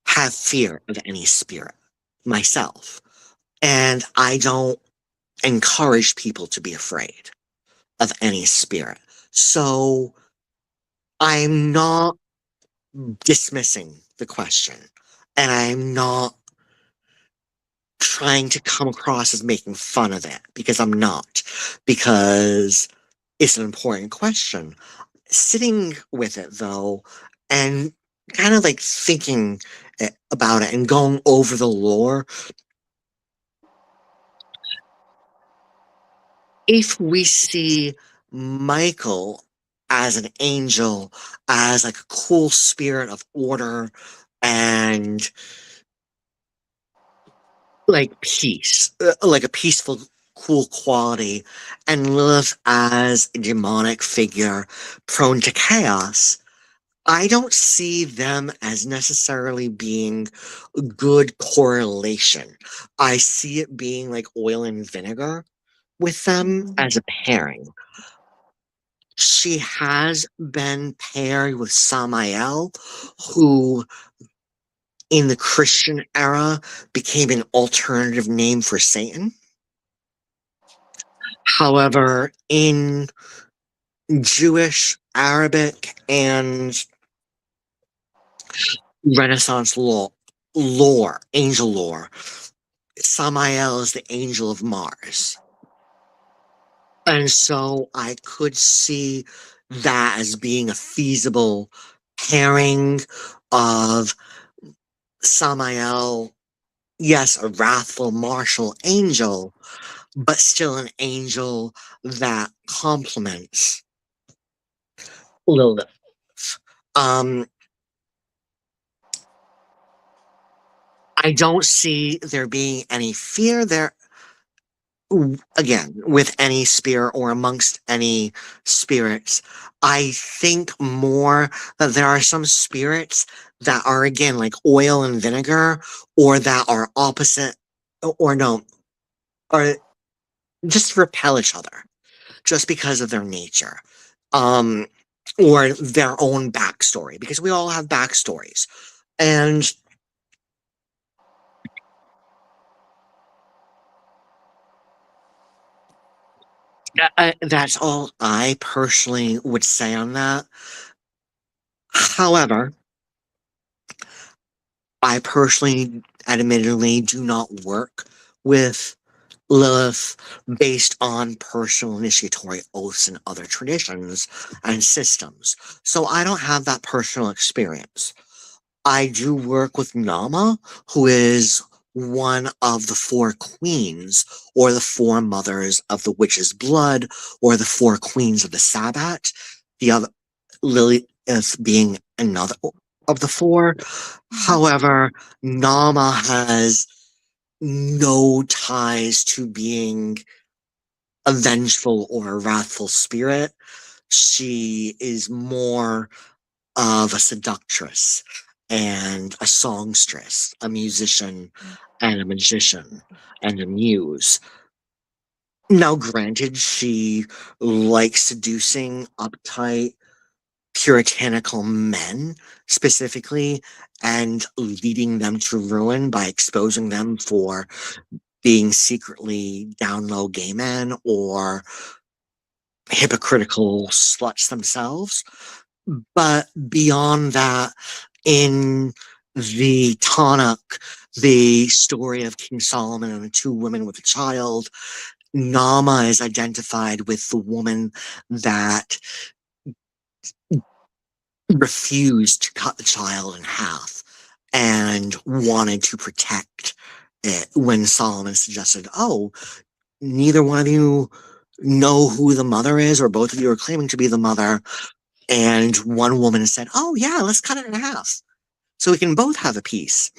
[SPEAKER 2] have fear of any spirit myself, and I don't encourage people to be afraid of any spirit. So I'm not dismissing the question, and I'm not trying to come across as making fun of it because I'm not, because it's an important question. Sitting with it though, and kind of like thinking about it and going over the lore, if we see Michael as an angel, as like a cool spirit of order and like peace, like a peaceful, cool quality, and Lilith as a demonic figure prone to chaos, I don't see them as necessarily being a good correlation. I see it being like oil and vinegar with them
[SPEAKER 1] Mhm.
[SPEAKER 2] as a pairing. She has been paired with Samael, who in the Christian era became an alternative name for Satan. However, in Jewish, Arabic, and Renaissance angel lore, Samael is the angel of Mars. And so I could see that as being a feasible pairing of Samael, yes, a wrathful martial angel, but still an angel that complements Lilith. Um, I don't see there being any fear there, again, with any spirit or amongst any spirits. I think more that there are some spirits that are, again, like oil and vinegar, or that are opposite, or no, or just repel each other just because of their nature. Um, or their own backstory, because we all have backstories. And that's all I personally would say on that. However, I personally, admittedly, do not work with Lilith based on personal initiatory oaths and other traditions and systems. So I don't have that personal experience. I do work with Nama, who is one of the four queens, or the four mothers of the witch's blood, or the four queens of the Sabbat. The other, Lilith being another of the four.
[SPEAKER 1] Mhm.
[SPEAKER 2] However, Nama has no ties to being a vengeful or a wrathful spirit. She is more of a seductress and a songstress, a musician and a magician and a muse. Now, granted, she likes seducing uptight, puritanical men specifically and leading them to ruin by exposing them for being secretly down low gay men or hypocritical sluts themselves. But beyond that, in the Tanakh, the story of King Solomon and the two women with a child, Nama is identified with the woman that refused to cut the child in half and wanted to protect it when Solomon suggested, oh, neither one of you know who the mother is, or both of you are claiming to be the mother. And one woman said, oh, yeah, let's cut it in half so we can both have a piece.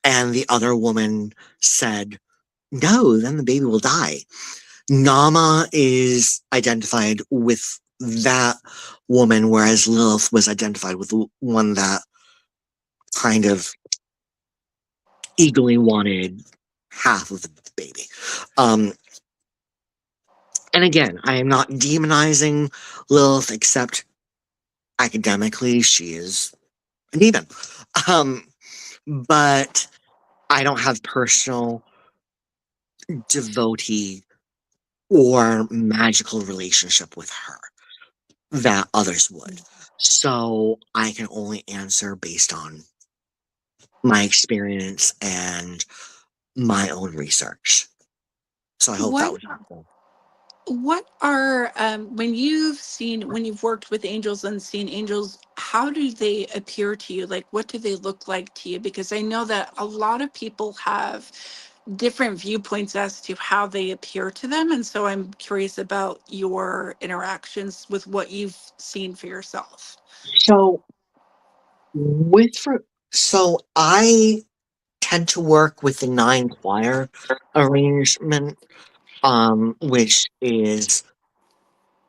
[SPEAKER 2] And the other woman said, no, then the baby will die. Nama is identified with that woman, whereas Lilith was identified with the one that kind of eagerly wanted half of the baby. Um, and again, I am not demonizing Lilith, except academically, she is a demon. Um, but I don't have personal devotee or magical relationship with her that others would. So I can only answer based on my experience and my own research. So I hope that
[SPEAKER 1] What
[SPEAKER 2] was helpful.
[SPEAKER 1] what are when you've worked with angels and seen angels, how do they appear to you? Like, what do they look like to you? Because I know that a lot of people have different viewpoints as to how they appear to them, and so I'm curious about your interactions with what you've seen for yourself.
[SPEAKER 2] So with for so I tend to work with the nine choir arrangement, which is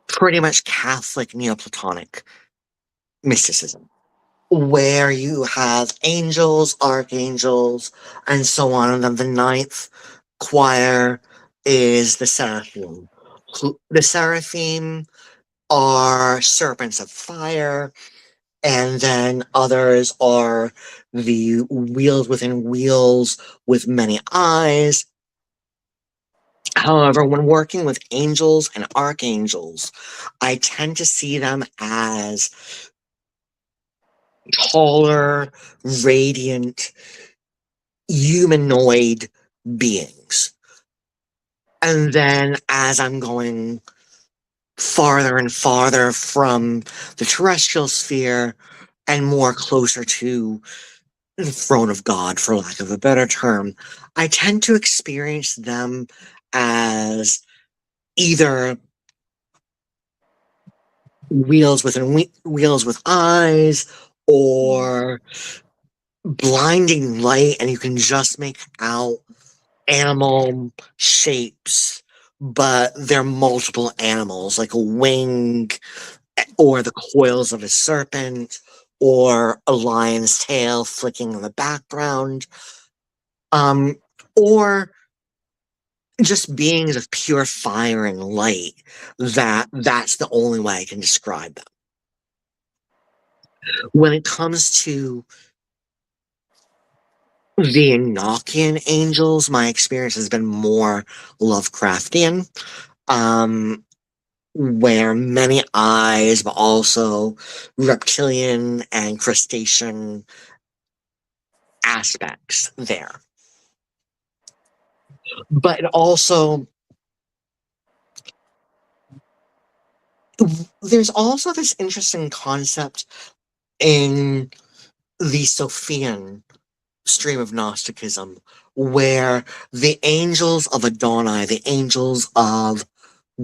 [SPEAKER 2] pretty much Catholic Neoplatonic mysticism, where you have angels, archangels, and so on. And then the ninth choir is the seraphim. The seraphim are serpents of fire, and then others are the wheels within wheels with many eyes. However, when working with angels and archangels, I tend to see them as taller, radiant, humanoid beings. And then as I'm going farther and farther from the terrestrial sphere and more closer to the throne of God, for lack of a better term, I tend to experience them as either wheels within wheels with eyes, or blinding light, and you can just make out animal shapes, but they're multiple animals, like a wing, or the coils of a serpent, or a lion's tail flicking in the background, um, or just beings of pure fire and light. That's the only way I can describe them. When it comes to the Enochian angels, my experience has been more Lovecraftian, um, where many eyes, but also reptilian and crustacean aspects there. But also, there's also this interesting concept in the Sophian stream of Gnosticism, where the angels of Adonai, the angels of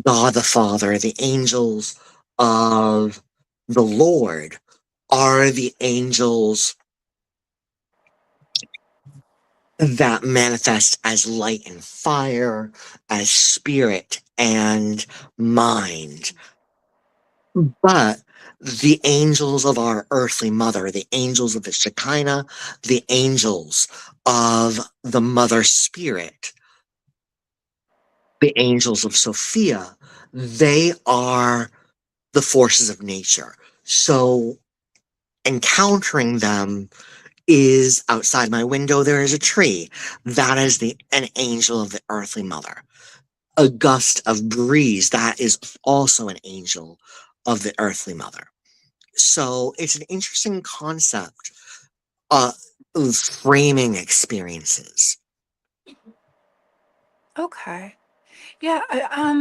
[SPEAKER 2] God the Father, the angels of the Lord, are the angels that manifest as light and fire, as spirit and mind. But the angels of our earthly mother, the angels of the Shekinah, the angels of the mother spirit, the angels of Sophia, they are the forces of nature. So encountering them is outside my window, there is a tree. That is an angel of the earthly mother. A gust of breeze, that is also an angel of the earthly mother. So it's an interesting concept uh, of framing experiences.
[SPEAKER 1] Okay. Yeah,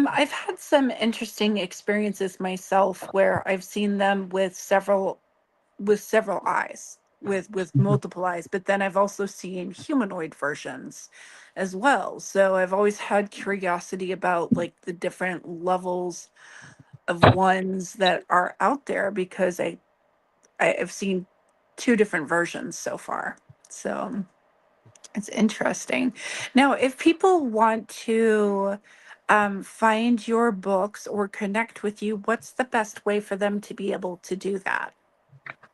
[SPEAKER 1] I've had some interesting experiences myself where I've seen them with several eyes, with multiple eyes, but then I've also seen humanoid versions as well. So I've always had curiosity about like the different levels of ones that are out there because I've seen two different versions so far. So it's interesting. Now, if people want to find your books or connect with you, what's the best way for them to be able to do that?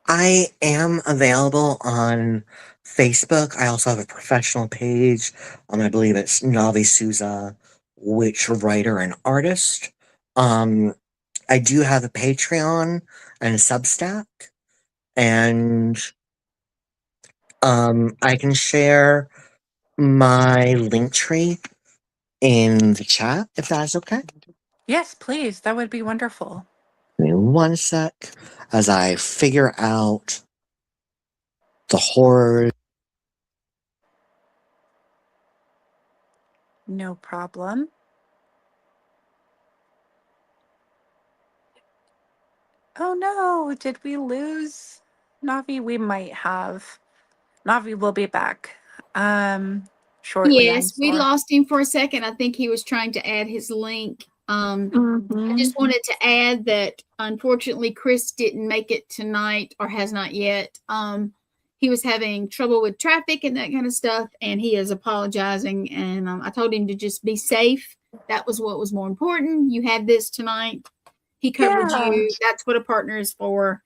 [SPEAKER 2] I am available on Facebook. I also have a professional page. I believe it's Ravi Sousa, witch writer and artist. Um, I do have a Patreon and a Substack, and I can share my link tree in the chat if that's okay.
[SPEAKER 1] Yes, please. That would be wonderful.
[SPEAKER 2] Give me one sec as I figure out the horror.
[SPEAKER 1] No problem. Oh no, did we lose Navi? We might have. Navi will be back shortly, I'm
[SPEAKER 3] Yes, we
[SPEAKER 1] sure.
[SPEAKER 3] lost him for a second. I think he was trying to add his link. I
[SPEAKER 1] Hmm.
[SPEAKER 3] just wanted to add that unfortunately Chris didn't make it tonight or has not yet. He was having trouble with traffic and that kind of stuff, and he is apologizing. And I told him to just be safe. That was what was more important. You had this tonight. He covered
[SPEAKER 1] Yeah,
[SPEAKER 3] you. That's what a partner is for.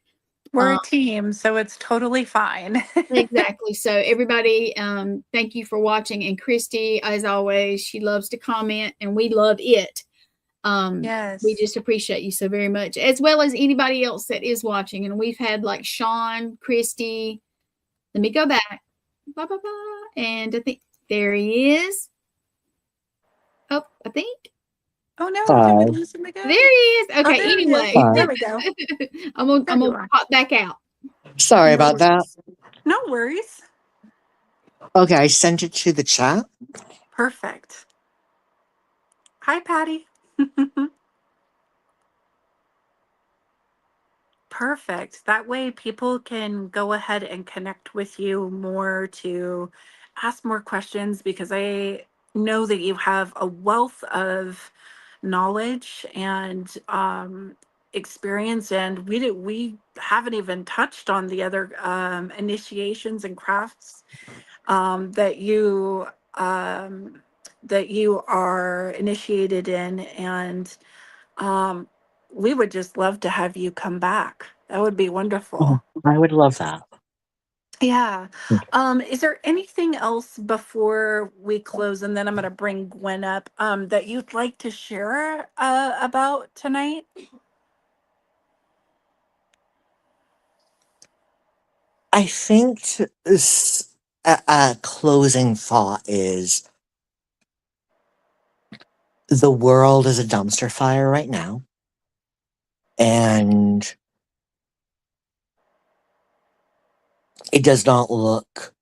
[SPEAKER 1] we're
[SPEAKER 3] Um,
[SPEAKER 1] a team, so it's totally fine.
[SPEAKER 3] Exactly. So everybody, thank you for watching. And Christy, as always, she loves to comment, and we love it. We
[SPEAKER 1] Yes.
[SPEAKER 3] just appreciate you so very much, as well as anybody else that is watching. And we've had like Sean, Christy. Let me go back. Blah blah blah. And I think there he is. Oh, I think
[SPEAKER 1] Oh no, did we
[SPEAKER 2] Hi.
[SPEAKER 1] lose him again?
[SPEAKER 3] there he is.
[SPEAKER 1] Oh,
[SPEAKER 3] Okay.
[SPEAKER 1] there he is.
[SPEAKER 3] Anyway,
[SPEAKER 2] Hi.
[SPEAKER 1] There we go.
[SPEAKER 3] I'm
[SPEAKER 1] There you
[SPEAKER 3] gonna
[SPEAKER 1] are.
[SPEAKER 3] pop back out.
[SPEAKER 2] Sorry
[SPEAKER 1] No
[SPEAKER 2] about that.
[SPEAKER 1] worries. No worries.
[SPEAKER 2] Okay, I sent it to the chat.
[SPEAKER 1] Perfect. Hi, Patty. Perfect. That way, people can go ahead and connect with you more to ask more questions because I know that you have a wealth of knowledge and experience, and we haven't even touched on the other initiations and crafts that um, you are initiated in, and um, we would just love to have you come back. That would be
[SPEAKER 2] Oh,
[SPEAKER 1] wonderful.
[SPEAKER 2] I would love that.
[SPEAKER 1] Yeah. Is there anything else before we close? And then I'm going to bring Gwen up that you'd like to share about tonight?
[SPEAKER 2] I think a closing thought is the world is a dumpster fire right now, and it does not look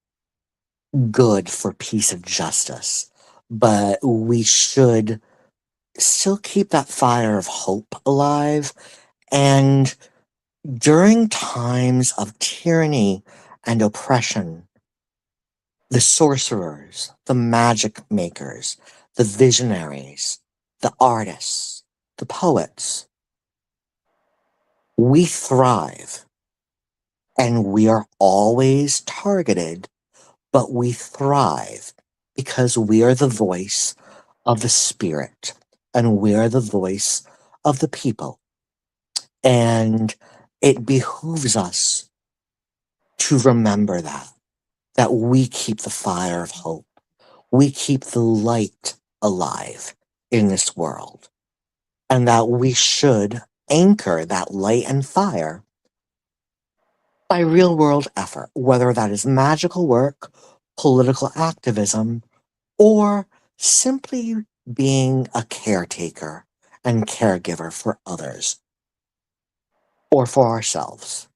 [SPEAKER 2] good for peace and justice. But we should still keep that fire of hope alive. And during times of tyranny and oppression, the sorcerers, the magic makers, the visionaries, the artists, the poets, we thrive, and we are always targeted, but we thrive because we are the voice of the spirit, and we are the voice of the people. And it behooves us to remember that we keep the fire of hope. We keep the light alive in this world, and that we should anchor that light and fire by real world effort, whether that is magical work, political activism, or simply being a caretaker and caregiver for others or for ourselves.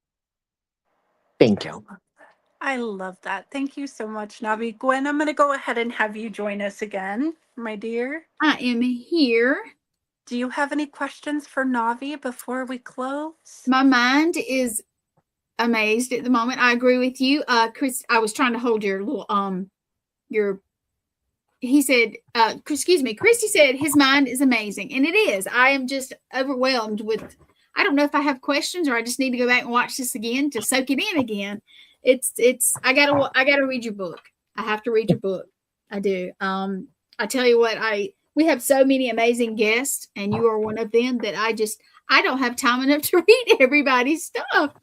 [SPEAKER 2] Thank you.
[SPEAKER 1] I love that. Thank you so much, Navi. Gwen, I'm going to go ahead and have you join us again, my dear.
[SPEAKER 3] I am here.
[SPEAKER 1] Do you have any questions for Navi before we close?
[SPEAKER 3] My mind is amazed at the moment. I agree with you. Chris, I was trying to hold your little your he said, excuse me, Christy said his mind is amazing. And it is. I am just overwhelmed with, I don't know if I have questions or I just need to go back and watch this again to soak it in again. I gotta read your book. I have to read your book. I do. I tell you what, we have so many amazing guests and you are one of them that I don't have time enough to read everybody's stuff.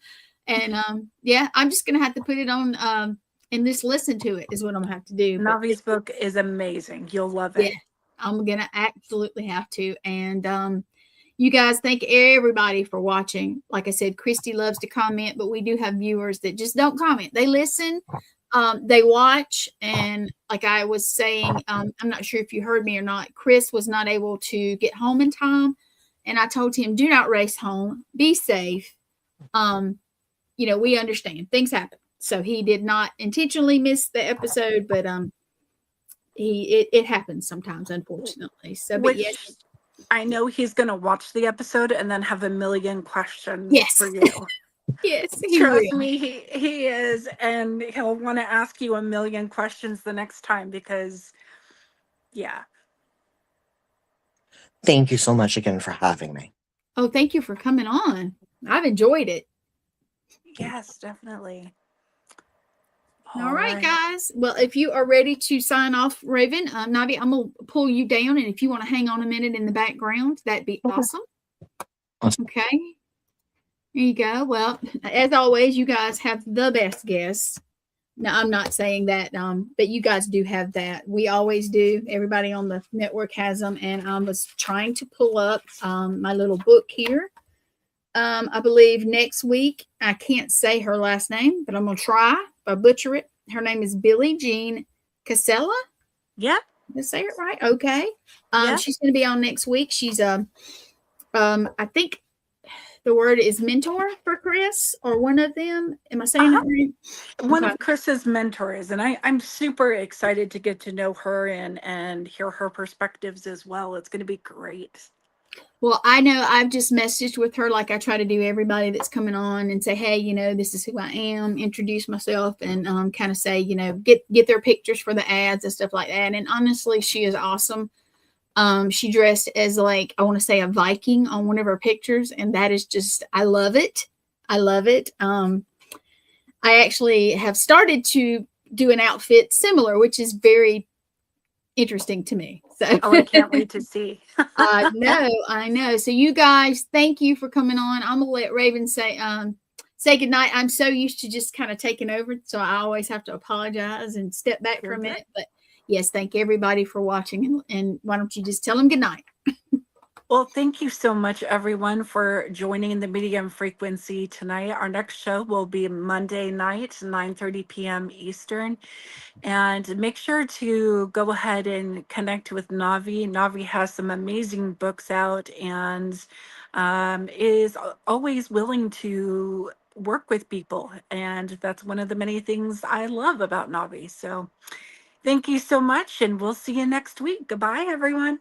[SPEAKER 3] And yeah, I'm just going to have to put it on, and just listen to it is what I'm gonna have to do.
[SPEAKER 1] Navi's book is amazing. You'll love it.
[SPEAKER 3] Yeah, I'm gonna absolutely have to. And you guys, thank everybody for watching. Like I said, Christy loves to comment, but we do have viewers that just don't comment. They listen, they watch, and like I was saying, I'm not sure if you heard me or not. Chris was not able to get home in time, and I told him, "Do not race home. Be safe." We understand things happen. So he did not intentionally miss the episode, but it happens sometimes, unfortunately. So, but yes,
[SPEAKER 1] I know he's going to watch the episode and then have a million questions for you.
[SPEAKER 3] Yes,
[SPEAKER 1] Trust me, he is, and he'll want to ask you a million questions the next time because, yeah.
[SPEAKER 2] Thank you so much again for having me.
[SPEAKER 3] Oh, thank you for coming on. I've enjoyed it.
[SPEAKER 1] Yes, definitely.
[SPEAKER 3] All right, guys. Well, if you are ready to sign off, Raven, Navi, I'm going to pull you down. And if you want to hang on a minute in the background, that'd be awesome. Okay. There you go. Well, as always, you guys have the best guests. Now, I'm not saying that, but you guys do have that. We always do. Everybody on the network has them. And I was trying to pull up my little book here. I believe next week, I can't say her last name, but I'm going to try. If I butcher it, her name is Billie Jean Casella.
[SPEAKER 1] Yeah.
[SPEAKER 3] Did I say it right? Okay. She's going to be on next week. She's I think the word is mentor for Chris or one of them. Am I saying it right?
[SPEAKER 1] One of Chris's mentors, and I'm super excited to get to know her and hear her perspectives as well. It's going to be great.
[SPEAKER 3] Well, I know I've just messaged with her like I try to do everybody that's coming on and say, hey, this is who I am, introduce myself, and kind of say, get their pictures for the ads and stuff like that. And honestly, she is awesome. She dressed as like, I want to say a Viking on one of her pictures. And that is just, I love it. I love it. I actually have started to do an outfit similar, which is very interesting to me. So
[SPEAKER 1] I can't wait to see.
[SPEAKER 3] I know. So you guys, thank you for coming on. I'm gonna let Raven say goodnight. I'm so used to just kind of taking over, so I always have to apologize and step back for a minute. But yes, thank everybody for watching, and why don't you just tell them goodnight?
[SPEAKER 1] Well, thank you so much, everyone, for joining the Medium Frequency tonight. Our next show will be Monday night, 9:30 p.m. Eastern. And make sure to go ahead and connect with Navi. Navi has some amazing books out and is always willing to work with people. And that's one of the many things I love about Navi. So thank you so much, and we'll see you next week. Goodbye, everyone.